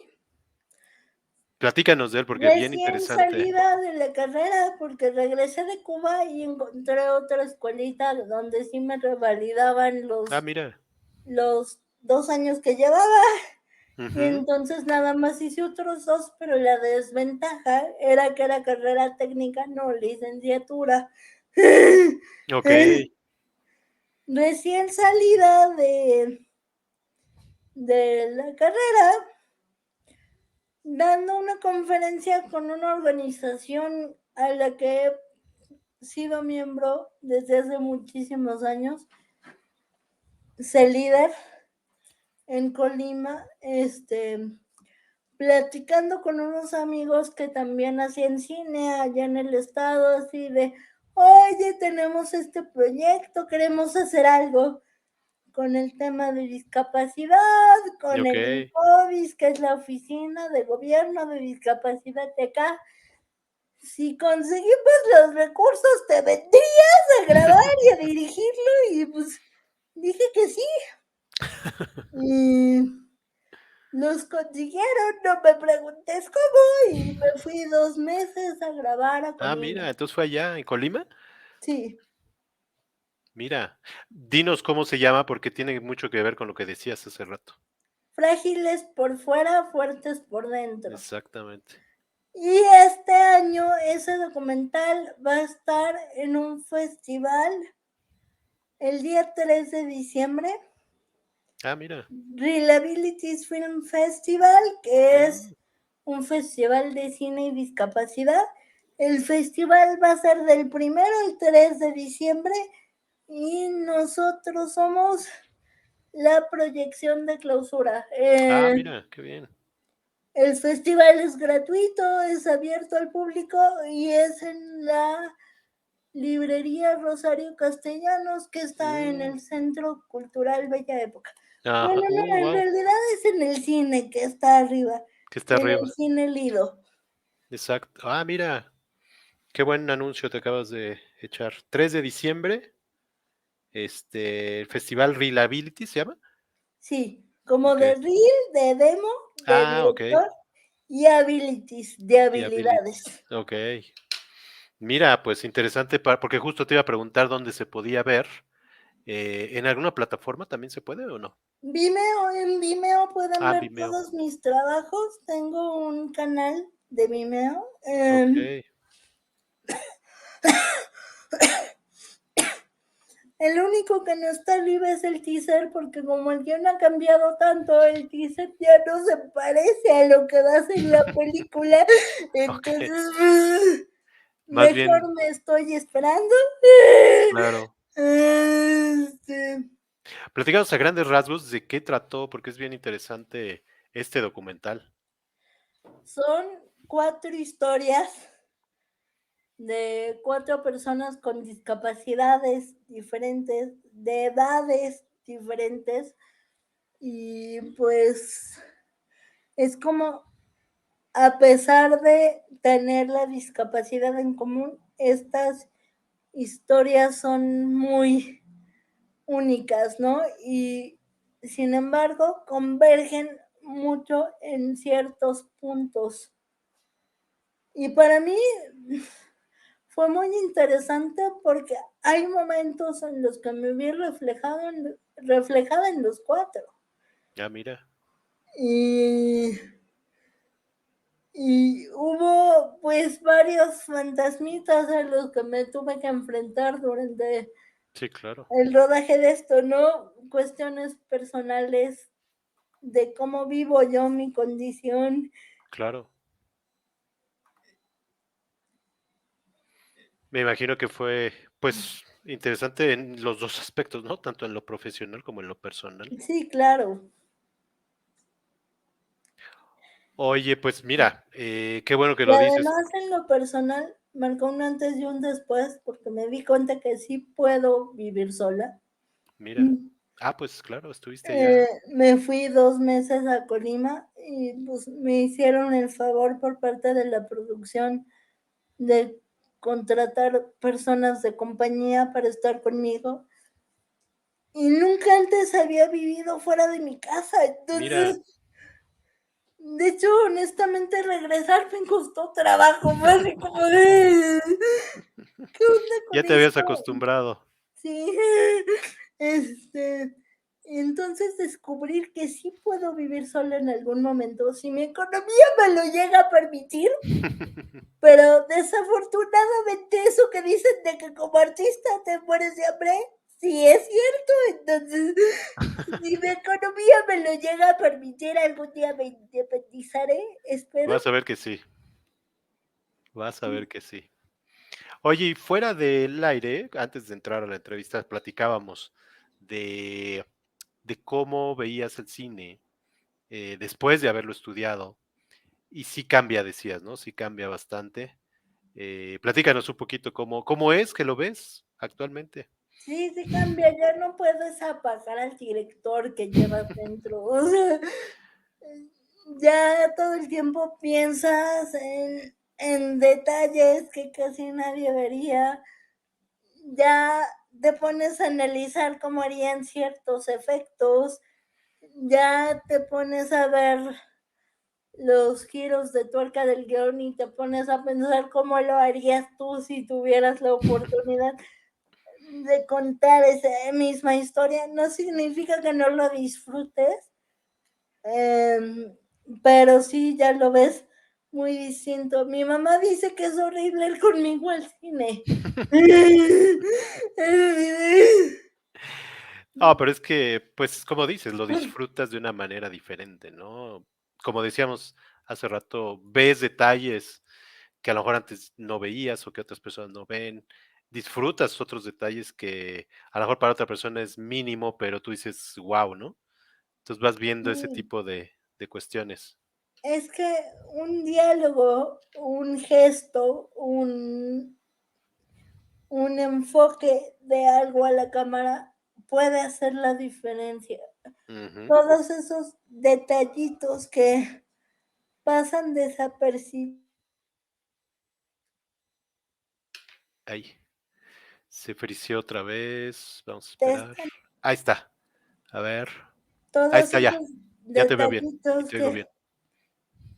Platícanos de él porque es bien recién interesante. salida de la carrera porque regresé de Cuba y encontré otra escuelita donde sí me revalidaban Mira, los 2 años que llevaba. Y Ujú. entonces nada más hice otros 2, pero la desventaja era que era carrera técnica, no licenciatura. Okey. Recién salida de la carrera, dando una conferencia con una organización a la que he sido miembro desde hace muchísimos años, CELíder, en Colima, platicando con unos amigos que también hacían cine allá en el estado, así de, oye, tenemos este proyecto, queremos hacer algo con el tema de discapacidad, con el Okey. INCODIS, que es la Oficina de Gobierno de Discapacidad de acá. Si conseguimos los recursos, te vendrías a grabar y a dirigirlo, y pues dije que sí. Y los consiguieron, no me preguntes cómo, y me fui 2 meses a grabar a Ah, mira, Colima. entonces fue allá en Colima. Sí, Mira, dinos cómo se llama, porque tiene mucho que ver con lo que decías hace rato. frágiles por fuera, fuertes por dentro. Exactamente. Y este año ese documental va a estar en un festival el día 3 de diciembre, Ah, mira. Reliabilities Film Festival, que Mm, es un festival de cine y discapacidad. El festival va a ser del 1 al 3 de diciembre y nosotros somos la proyección de clausura. ah, mira, qué bien. El festival es gratuito, es abierto al público y es en la librería Rosario Castellanos, que está en Mm, el Centro Cultural Bella Época. Bueno, ajá. no, en Guau, realidad es en el cine que está arriba, que está en arriba. el cine Lido. Exacto. Ah, mira, qué buen anuncio te acabas de echar. 3 de diciembre, el Festival Reliability, ¿se llama? Sí, como de Okey. reel, de demo, de Ah, okey. director y abilities, de Y Abilities. habilidades. Okey. Mira, pues interesante, porque justo te iba a preguntar dónde se podía ver. ¿En alguna plataforma también se puede o no? Vimeo, en Vimeo pueden Ah, en ver Vimeo. todos mis trabajos. Tengo un canal de Vimeo. Okey. El único que no está libre es el teaser, porque como el guión ha cambiado tanto, el teaser ya no se parece a lo que va a ser la película. Okey. Entonces, Más mejor bien, me estoy esperando. claro. Este, Platícanos a grandes rasgos de qué trató, porque es bien interesante este documental. Son 4 historias de 4 personas con discapacidades diferentes, de edades diferentes, y pues es como, a pesar de tener la discapacidad en común, estas historias son muy únicas, ¿no? Y sin embargo, convergen mucho en ciertos puntos. Y para mí fue muy interesante porque hay momentos en los que me vi reflejada en los 4. Ah, mira. Y Y hubo pues varios fantasmitas a los que me tuve que enfrentar durante Sí, claro, el rodaje de esto, ¿no? Cuestiones personales de cómo vivo yo mi condición. claro. Me imagino que fue, pues, interesante en los 2 aspectos, ¿no? Tanto en lo profesional como en lo personal. Sí, claro. Oye, pues mira, qué bueno que Y lo dices. además en lo personal marcó un antes y un después porque me di cuenta que sí puedo vivir sola. Mira. Ah, pues claro, estuviste allá. Me fui 2 meses a Colima y pues me hicieron el favor por parte de la producción de contratar personas de compañía para estar conmigo. Y nunca antes había vivido fuera de mi casa. Mira, Entonces, de hecho, honestamente, regresar me costó trabajo. Fue así como de, ¿qué onda ya con te habías esto? acostumbrado. Sí, este, Y entonces descubrir que sí puedo vivir sola en algún momento, si mi economía me lo llega a permitir, pero desafortunadamente eso que dicen de que como artista te mueres de hambre, sí es cierto. Entonces, si mi economía me lo llega a permitir, algún día me independizaré, espero. Vas a ver que sí, vas a ver que sí. Oye, y fuera del aire, antes de entrar a la entrevista, platicábamos de, de cómo veías el cine después de haberlo estudiado. Y sí cambia, decías, ¿no? Sí cambia bastante. Platícanos un poquito cómo es que lo ves actualmente. Sí, sí cambia, ya no puedes apagar al director que llevas dentro, o sea, ya todo el tiempo piensas en detalles que casi nadie vería, ya te pones a analizar cómo harían ciertos efectos, ya te pones a ver los giros de tuerca del guión y te pones a pensar cómo lo harías tú si tuvieras la oportunidad de contar esa misma historia. No significa que no lo disfrutes, eh, pero sí ya lo ves muy distinto. Mi mamá dice que es horrible ir conmigo al cine. Ah, pero es que, pues, como dices, lo disfrutas de una manera diferente, ¿no? Como decíamos hace rato, ves detalles que a lo mejor antes no veías o que otras personas no ven. Disfrutas otros detalles que a lo mejor para otra persona es mínimo, pero tú dices, wow, ¿no? Entonces vas viendo ese Sí, tipo de cuestiones. es que un diálogo, un gesto, un enfoque de algo a la cámara puede hacer la diferencia. Ujú. Todos esos detallitos que pasan desapercibidos. Ahí. Se frició otra vez. Vamos a esperar. Ahí está. A ver. Ahí Todos está ya. esos Ya te veo bien. Y detallitos te oigo que bien.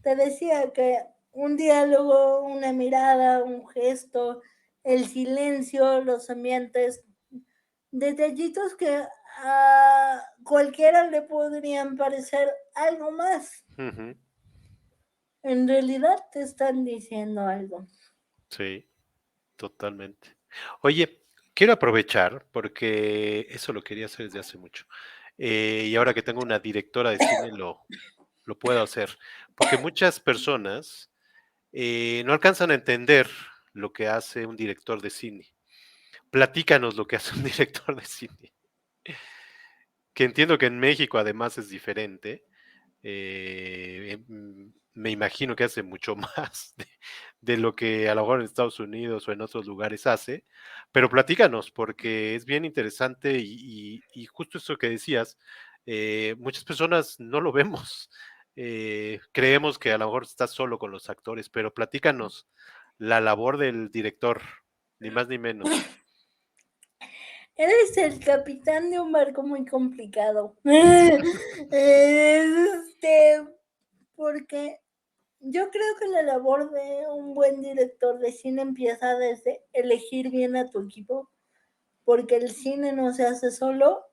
te decía que un diálogo, una mirada, un gesto, el silencio, los ambientes, detallitos que a cualquiera le podrían parecer algo más. Ujú. En realidad te están diciendo algo. Sí, totalmente. Oye, quiero aprovechar porque eso lo quería hacer desde hace mucho. Y ahora que tengo una directora de cine lo puedo hacer. Porque muchas personas no alcanzan a entender lo que hace un director de cine. Platícanos lo que hace un director de cine. Que entiendo que en México además es diferente. Me imagino que hace mucho más de lo que a lo mejor en Estados Unidos o en otros lugares hace, pero platícanos, porque es bien interesante y justo eso que decías, muchas personas no lo vemos, creemos que a lo mejor estás solo con los actores, pero platícanos la labor del director, ni más ni menos. Eres el capitán de un barco muy complicado. Porque yo creo que la labor de un buen director de cine empieza desde elegir bien a tu equipo, porque el cine no se hace solo,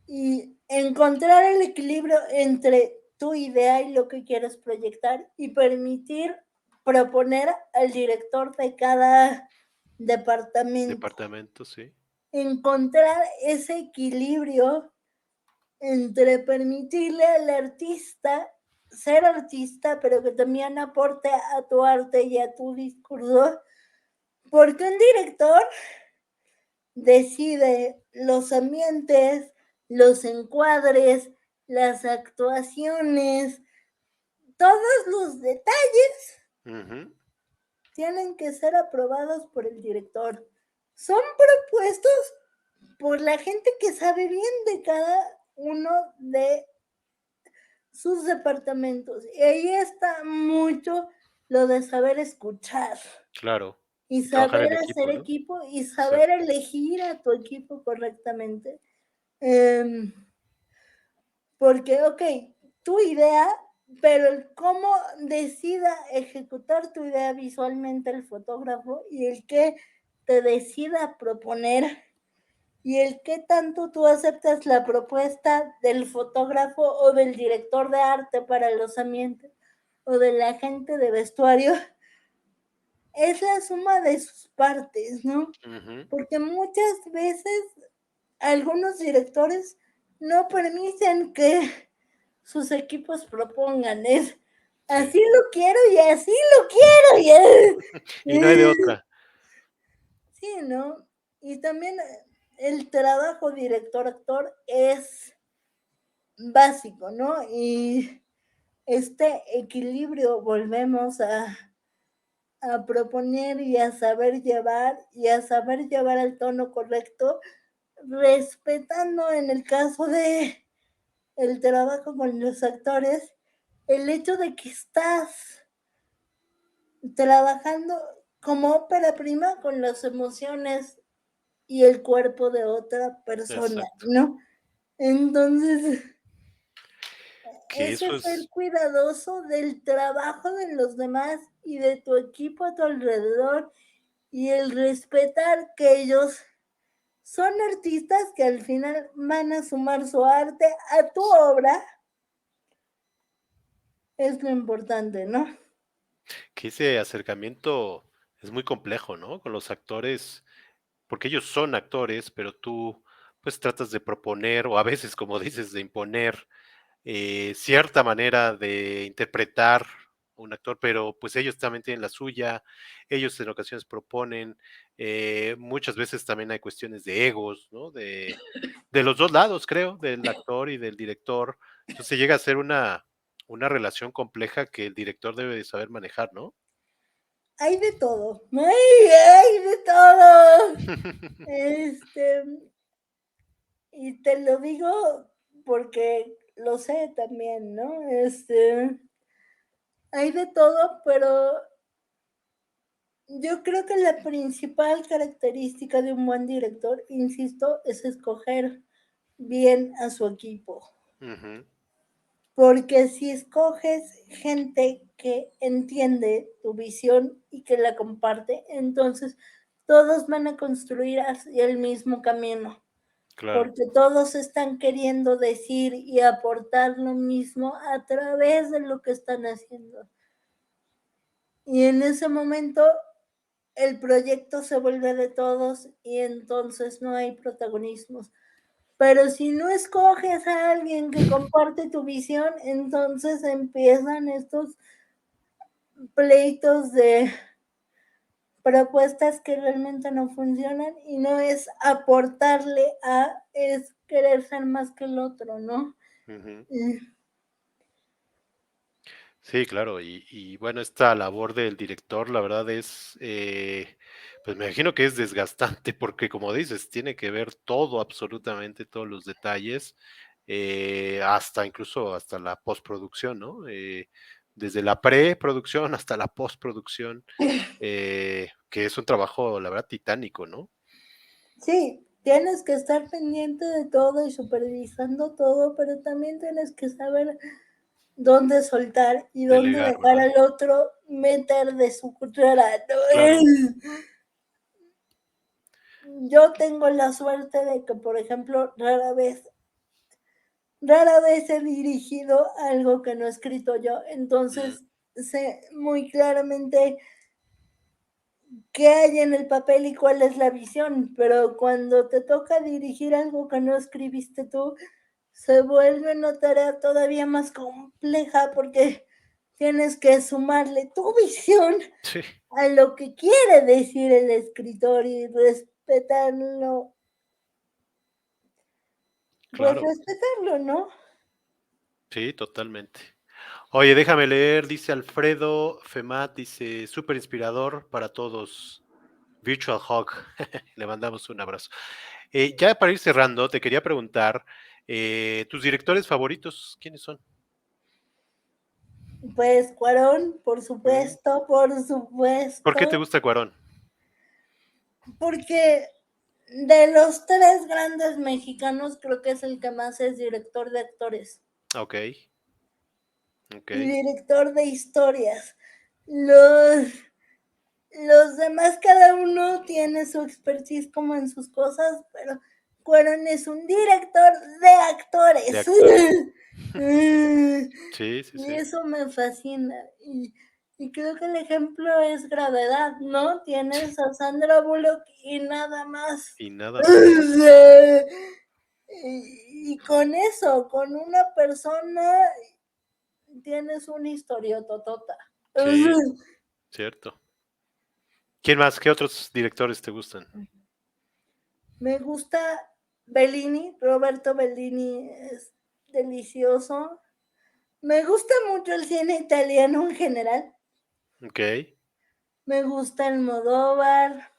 y encontrar el equilibrio entre tu idea y lo que quieres proyectar y permitir proponer al director de cada departamento. Departamento, sí. Encontrar ese equilibrio entre permitirle al artista ser artista, pero que también aporte a tu arte y a tu discurso, porque un director decide los ambientes, los encuadres, las actuaciones, todos los detalles Ujú. tienen que ser aprobados por el director. Son propuestos por la gente que sabe bien de cada uno de sus departamentos. Y ahí está mucho lo de saber escuchar Claro. y Y trabajar saber en hacer equipo, ¿no? equipo y saber Exacto. elegir a tu equipo correctamente. Eh, Porque, ok, tu idea, pero el cómo decida ejecutar tu idea visualmente el fotógrafo y el que te decida proponer y el qué tanto tú aceptas la propuesta del fotógrafo o del director de arte para los ambientes o del agente de vestuario es la suma de sus partes, ¿no? Ujú. Porque muchas veces algunos directores no permiten que sus equipos propongan, es Sí. así lo quiero y así lo quiero y Y no hay de otra. sí, ¿no? Y también el trabajo director-actor es básico, ¿no? Y este equilibrio volvemos a proponer y a saber llevar el tono correcto, respetando en el caso de el trabajo con los actores, el hecho de que estás trabajando como ópera prima con las emociones y el cuerpo de otra persona, Exacto. ¿no? Entonces, Que ese eso ser es cuidadoso del trabajo de los demás y de tu equipo a tu alrededor y el respetar que ellos son artistas que al final van a sumar su arte a tu obra es lo importante, ¿no? que ese acercamiento es muy complejo, ¿no? Con los actores, porque ellos son actores, pero tú, pues, tratas de proponer, o a veces, como dices, de imponer, cierta manera de interpretar un actor, pero, pues, ellos también tienen la suya, ellos en ocasiones proponen, muchas veces también hay cuestiones de egos, ¿no? De los 2 lados, creo, del actor y del director. Entonces, llega a ser una relación compleja que el director debe de saber manejar, ¿no? Hay de todo, hay de todo. Este, y te lo digo porque lo sé también, ¿no? Hay de todo, pero yo creo que la principal característica de un buen director, insisto, es escoger bien a su equipo. Ujú, Porque si escoges gente que entiende tu visión y que la comparte, entonces todos van a construir hacia el mismo camino, claro. porque todos están queriendo decir y aportar lo mismo a través de lo que están haciendo. Y en ese momento el proyecto se vuelve de todos y entonces no hay protagonismos. Pero si no escoges a alguien que comparte tu visión, entonces empiezan estos pleitos de propuestas que realmente no funcionan y no es aportarle a, es querer ser más que el otro, ¿no? Ujú. Y Sí, claro. Y bueno, esta labor del director, la verdad es, pues me imagino que es desgastante porque como dices, tiene que ver todo, absolutamente todos los detalles, hasta incluso hasta la postproducción, ¿no? Desde la preproducción hasta la postproducción, que es un trabajo, la verdad, titánico, ¿no? sí, tienes que estar pendiente de todo y supervisando todo, pero también tienes que saber dónde soltar y dónde Delegar, dejar ¿verdad? al otro meter de su cuchara, Claro. ¿no? Yo tengo la suerte de que, por ejemplo, rara vez he dirigido algo que no he escrito yo, Mm, entonces sé muy claramente qué hay en el papel y cuál es la visión, pero cuando te toca dirigir algo que no escribiste tú, se vuelve una tarea todavía más compleja porque tienes que sumarle tu visión sí, a lo que quiere decir el escritor y respetarlo, pues claro. respetarlo, ¿no? Sí, totalmente. Oye, déjame leer, dice Alfredo Femat, dice, súper inspirador para todos. Virtual Hug, le mandamos un abrazo. Ya para ir cerrando, te quería preguntar, ¿tus directores favoritos quiénes son? Pues Cuarón, Mm, por ¿Por qué te supuesto, gusta Cuarón? porque de los tres grandes mexicanos creo que es el que más es director de actores Ok, ok, y director de historias. Los, los demás, cada uno tiene su expertise como en sus cosas, pero Cuarón es un director de De actores. actores. Sí, sí, Y sí. eso me fascina. Y creo que el ejemplo es Gravedad, ¿no? Sí, Tienes a Sandra Bullock y nada más. y nada más. Y con eso, con una persona, tienes una historiototota. Sí, cierto. ¿Quién más? ¿Qué otros directores te gustan? Me gusta Bellini, Roberto Bellini es delicioso. Me gusta mucho el cine italiano en general. Ok. Me gusta Almodóvar.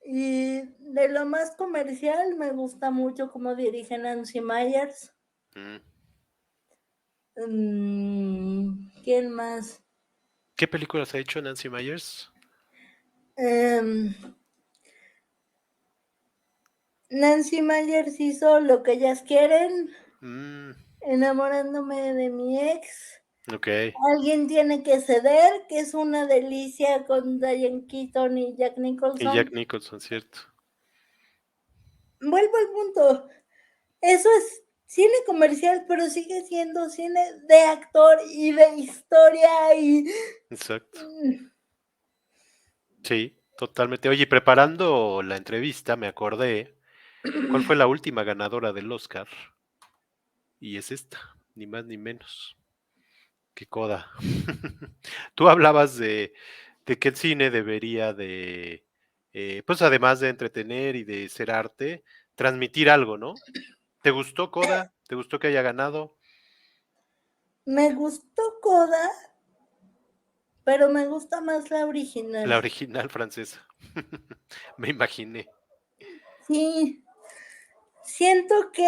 Y de lo más comercial, me gusta mucho cómo dirige Nancy Myers. Mm. ¿Quién más? ¿Qué películas ha hecho Nancy Myers? Em, Nancy Myers hizo Lo que ellas quieren, Mm, Enamorándome de mi ex. ok. Alguien tiene que ceder, que es una delicia con Diane Keaton y Jack Y Jack Nicholson. Nicholson, cierto. Vuelvo al punto. Eso es cine comercial, pero sigue siendo cine de actor y de historia y Exacto. Sí, totalmente. Oye, preparando la entrevista me acordé cuál fue la última ganadora del Oscar y es esta, ni más ni menos que Coda. Tú hablabas de que el cine debería de, pues además de entretener y de ser arte, transmitir algo, ¿no? ¿Te gustó Coda? ¿Te gustó que haya ganado me gustó Coda, pero me gusta más la la original. original francesa? Me imaginé. Sí, siento que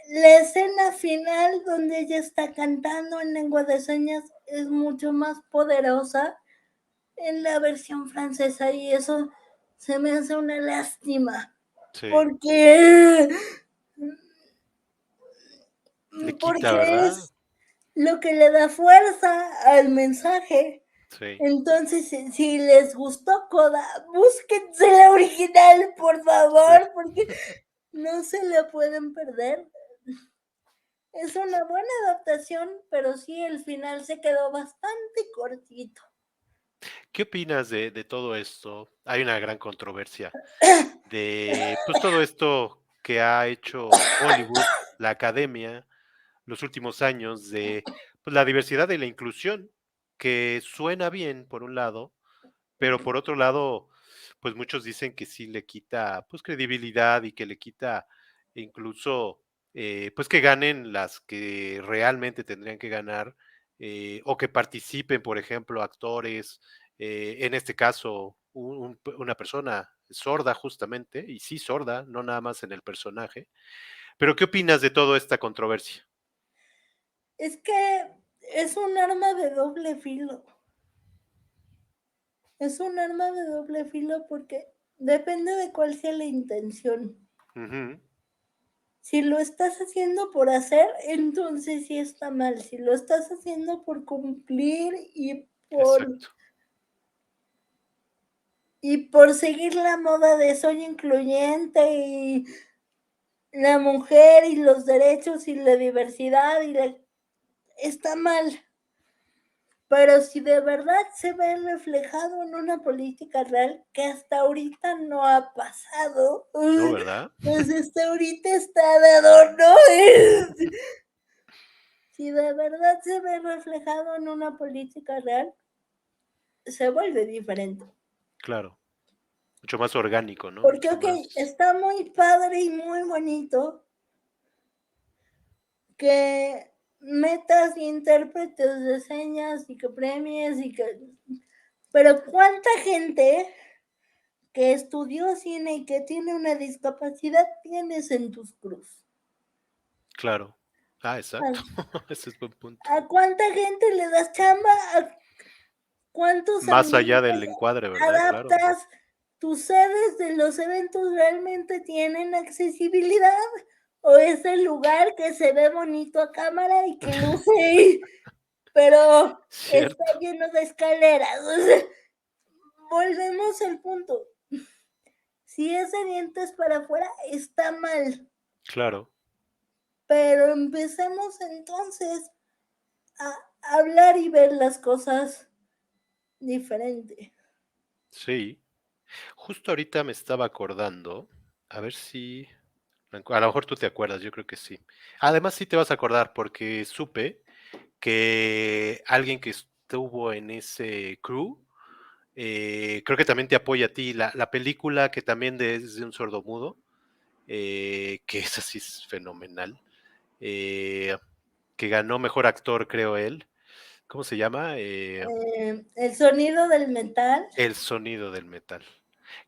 la escena final donde ella está cantando en lengua de señas es mucho más poderosa en la versión francesa y eso se me hace una lástima Sí, porque le quita, porque ¿verdad? es lo que le da fuerza al mensaje. Sí. Entonces, si les gustó Coda, búsquense la original, por Sí. favor, porque no se la pueden perder. Es una buena adaptación, pero sí el final se quedó bastante cortito. ¿Qué opinas de todo esto? Hay una gran controversia de pues todo esto que ha hecho Hollywood, la academia, los últimos años de pues, la diversidad y la inclusión, que suena bien por un lado, pero por otro lado, pues muchos dicen que sí le quita pues credibilidad y que le quita incluso pues que ganen las que realmente tendrían que ganar o que participen, por ejemplo, actores, en este caso una persona sorda justamente, y sí sorda, no nada más en el personaje. Pero ¿qué opinas de toda esta controversia? Es que es un arma de doble filo. Es un arma de doble filo porque depende de cuál sea la intención. Ujú, Si lo estás haciendo por hacer, entonces sí está mal. Si lo estás haciendo por cumplir exacto, y por seguir la moda de soy incluyente y la mujer y los derechos y la diversidad está mal. Pero si de verdad se ve reflejado en una política real que hasta ahorita no ha pasado, ¿no, verdad? pues hasta ahorita está de adorno. Si de verdad se ve reflejado en una política real, se vuelve diferente. Claro, mucho más orgánico, ¿no? Porque, Mucho ok, más, está muy padre y muy bonito que metas intérpretes de señas y que premies y que... Pero ¿cuánta gente que estudió cine y que tiene una discapacidad tienes en tus cruz? claro. Ah, ¿A, exacto. Ese es buen punto. a cuánta gente le das chamba? ¿A cuántos Más allá ambientes del encuadre, ¿verdad? Claro. adaptas? ¿Tus sedes de los eventos realmente tienen accesibilidad? ¿O es el lugar que se ve bonito a cámara y que luce, pero está Cierto. lleno de escaleras? O sea, volvemos al punto. Si es de dientes para afuera, está mal. Claro. Pero empecemos entonces a hablar y ver las cosas diferente. Sí. Justo ahorita me estaba acordando, a ver si a lo mejor tú te acuerdas, yo creo que sí. Además sí te vas a acordar porque supe que alguien que estuvo en ese crew, creo que también te apoya a ti. La película que también es de un sordomudo, que esa sí es fenomenal, eh, que ganó mejor actor, creo él. ¿Cómo se llama? El sonido del metal, El sonido del metal.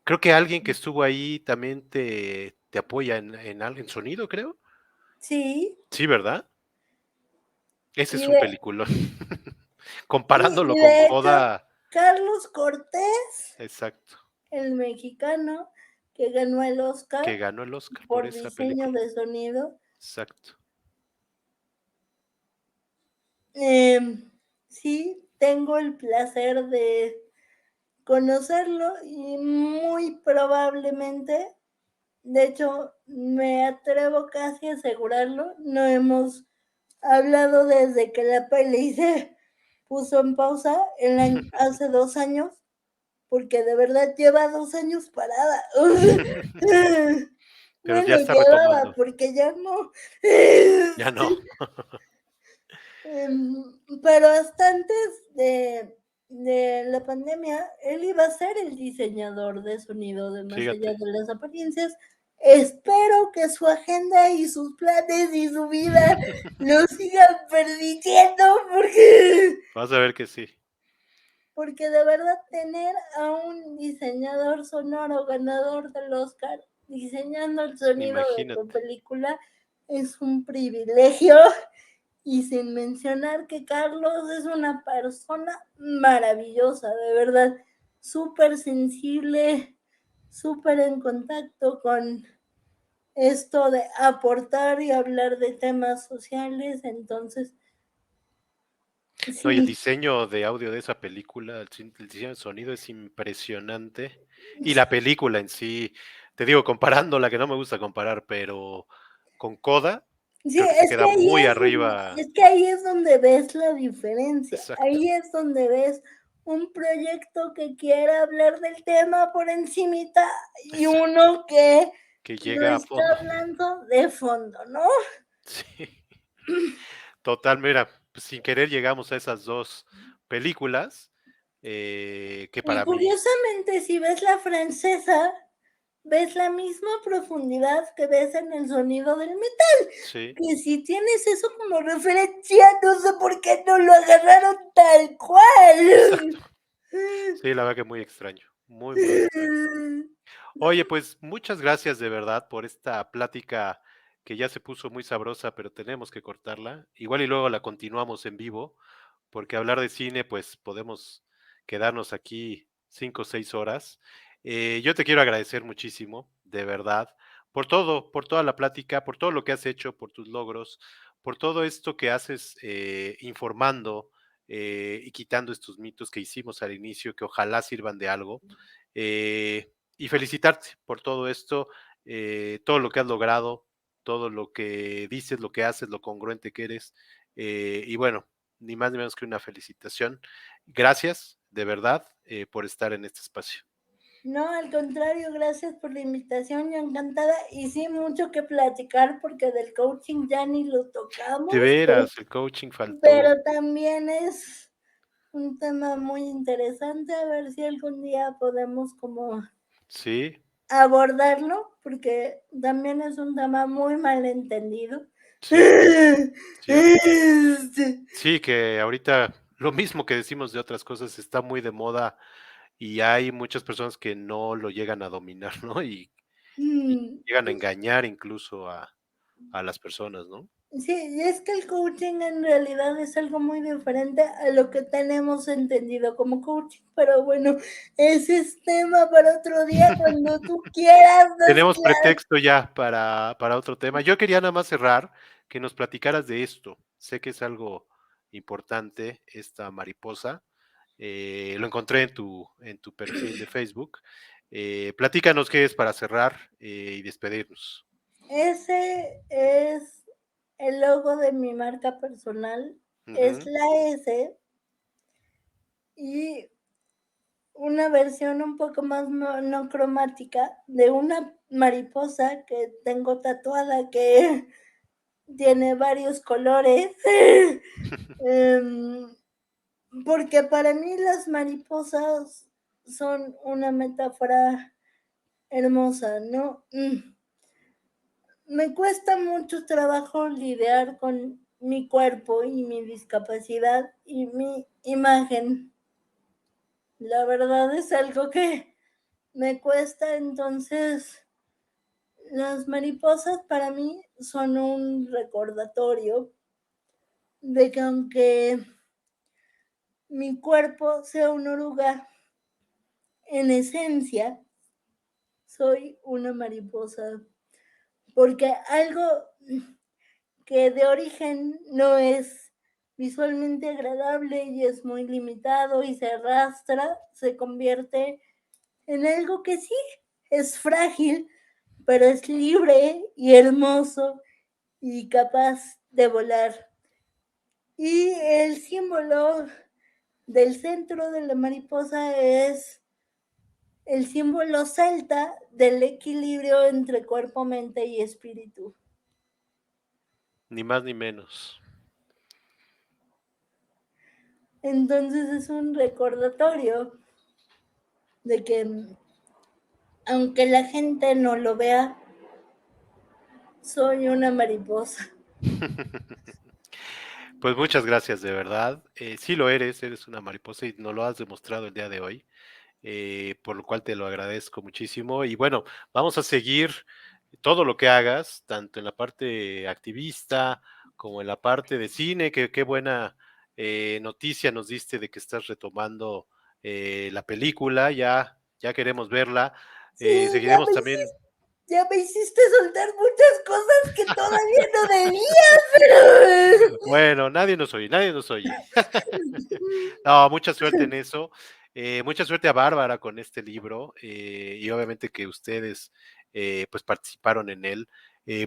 Creo que alguien que estuvo ahí también te apoya en sonido, creo. sí. Sí, ¿verdad? Ese es Y un de, peliculón. y Comparándolo con de hecho, Coda, Carlos Cortés, exacto, el mexicano que ganó el que Oscar ganó el Oscar por por esa diseño película. de sonido, Exacto. sí, tengo el placer de conocerlo y muy probablemente, de hecho, me atrevo casi a asegurarlo, no hemos hablado desde que la peli se puso en pausa hace 2 años, porque de verdad lleva 2 años parada. Pero ya Bueno, está llevaba, retomando. porque ya no. Ya no. Pero hasta antes de la pandemia, él iba a ser el diseñador de sonido de Más allá Fíjate. de las apariencias. Espero que su agenda y sus planes y su vida lo sigan permitiendo Vas a ver que sí. porque de verdad tener a un diseñador sonoro ganador del Oscar diseñando el sonido de tu Imagínate. película es un privilegio. Y sin mencionar que Carlos es una persona maravillosa, de verdad, súper sensible, súper en contacto con esto de aportar y hablar de temas sociales. Entonces, No, y el sí, diseño de audio de esa película, el diseño de sonido es impresionante. Y la película en sí, te digo, comparándola, que no me gusta comparar, pero con Coda, sí, creo que se queda muy arriba. es que ahí es donde ves la diferencia, Exacto, ahí es donde ves un proyecto que quiera hablar del tema por encimita y exacto. uno que Que lo llega a está fondo. hablando de fondo, ¿no? Sí, total, mira, pues sin querer llegamos a esas dos películas, que Y para mí, curiosamente, si ves la francesa, ves la misma profundidad que ves en el sonido del metal, sí, que si tienes eso como referencia, no sé por qué no lo agarraron tal exacto. cual. Sí, la verdad que muy extraño, muy, muy extraño. Oye, pues muchas gracias de verdad por esta plática que ya se puso muy sabrosa, pero tenemos que cortarla. Igual y luego la continuamos en vivo, porque hablar de cine, pues podemos quedarnos aquí 5 o 6 horas. Yo te quiero agradecer muchísimo, de verdad, por todo, por toda la plática, por todo lo que has hecho, por tus logros, por todo esto que haces, informando, y quitando estos mitos que hicimos al inicio, que ojalá sirvan de algo. Y felicitarte por todo esto, todo lo que has logrado, todo lo que dices, lo que haces, lo congruente que eres. Y bueno, ni más ni menos que una felicitación. Gracias, de verdad, por estar en este espacio. No, al contrario, gracias por la invitación, yo encantada. Y sí, mucho que platicar porque del coaching ya ni lo De tocamos, veras, el coaching faltó. pero también es un tema muy interesante, a ver si algún día podemos como Sí, abordarlo, porque también es un tema muy mal entendido. cierto, cierto. Este, Sí, que ahorita lo mismo que decimos de otras cosas está muy de moda y hay muchas personas que no lo llegan a dominar, ¿no? Y mm, llegan a engañar incluso a las personas, ¿no? sí, y es que el coaching en realidad es algo muy diferente a lo que tenemos entendido como coaching, pero bueno, ese es tema para otro día cuando tú quieras, Tenemos Claudia. pretexto ya para otro tema. Yo quería nada más cerrar, que nos platicaras de esto. Sé que es algo importante, esta mariposa. Lo encontré en tu perfil de Facebook. Platícanos qué es para cerrar y despedirnos. Ese es el logo de mi marca personal, es Ujú. la S y una versión un poco más no cromática de una mariposa que tengo tatuada que tiene varios colores. Em, porque para mí las mariposas son una metáfora hermosa, ¿no? Me cuesta mucho trabajo lidiar con mi cuerpo y mi discapacidad y mi imagen. La verdad es algo que me cuesta, entonces las mariposas para mí son un recordatorio de que aunque mi cuerpo sea una oruga, en esencia soy una mariposa, porque algo que de origen no es visualmente agradable y es muy limitado y se arrastra, se convierte en algo que sí es frágil, pero es libre y hermoso y capaz de volar. Y el símbolo del centro de la mariposa es el símbolo celta del equilibrio entre cuerpo, mente y espíritu. Ni más ni menos. Entonces es un recordatorio de que aunque la gente no lo vea, soy una mariposa. Pues muchas gracias, de verdad. Sí lo eres una mariposa y nos lo has demostrado el día de hoy, por lo cual te lo agradezco muchísimo. Y bueno, vamos a seguir todo lo que hagas, tanto en la parte activista como en la parte de cine, que qué buena noticia nos diste de que estás retomando la película, ya queremos verla. Sí, Seguiremos también. ya me hiciste soltar muchas cosas que todavía no debía, pero... Bueno, nadie nos oye. No, mucha suerte en eso. Mucha suerte a Bárbara con este libro y obviamente que ustedes pues participaron en él.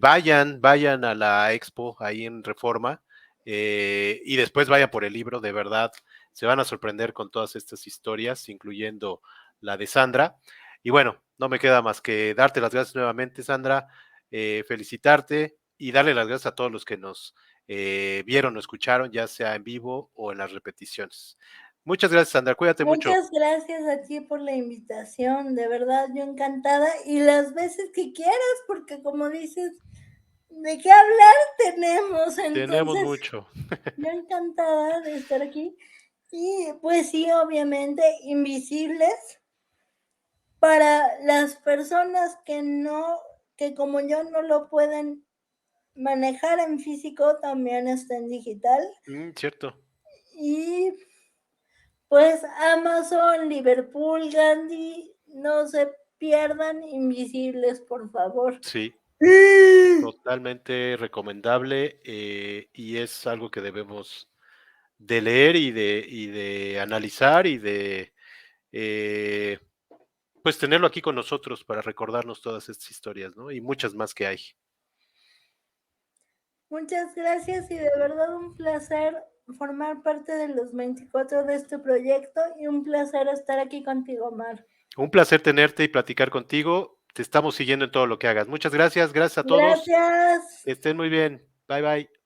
Vayan a la expo ahí en Reforma y después vayan por el libro, de verdad. Se van a sorprender con todas estas historias, incluyendo la de Sandra. Y bueno, no me queda más que darte las gracias nuevamente, Sandra, felicitarte y darle las gracias a todos los que nos vieron o escucharon, ya sea en vivo o en las repeticiones. Muchas gracias, Sandra. Cuídate mucho. Muchas gracias a ti por la invitación, de verdad, yo encantada y las veces que quieras, porque como dices, de qué hablar tenemos, Tenemos entonces mucho. yo encantada de estar aquí. Y pues sí, obviamente, invisibles para las personas que no, que como yo no lo pueden manejar en físico, también está en digital. Cierto. Y pues Amazon, Liverpool, Gandhi, no se pierdan Invisibles, por favor. Sí, totalmente recomendable y es algo que debemos de leer y de analizar y de eh, pues tenerlo aquí con nosotros para recordarnos todas estas historias, ¿no? Y muchas más que hay. Muchas gracias y de verdad un placer formar parte de los 24 de este proyecto y un placer estar aquí contigo, Mar. Un placer tenerte y platicar contigo. Te estamos siguiendo en todo lo que hagas. Muchas gracias. Gracias a todos. Gracias. Que estén muy bien. Bye bye.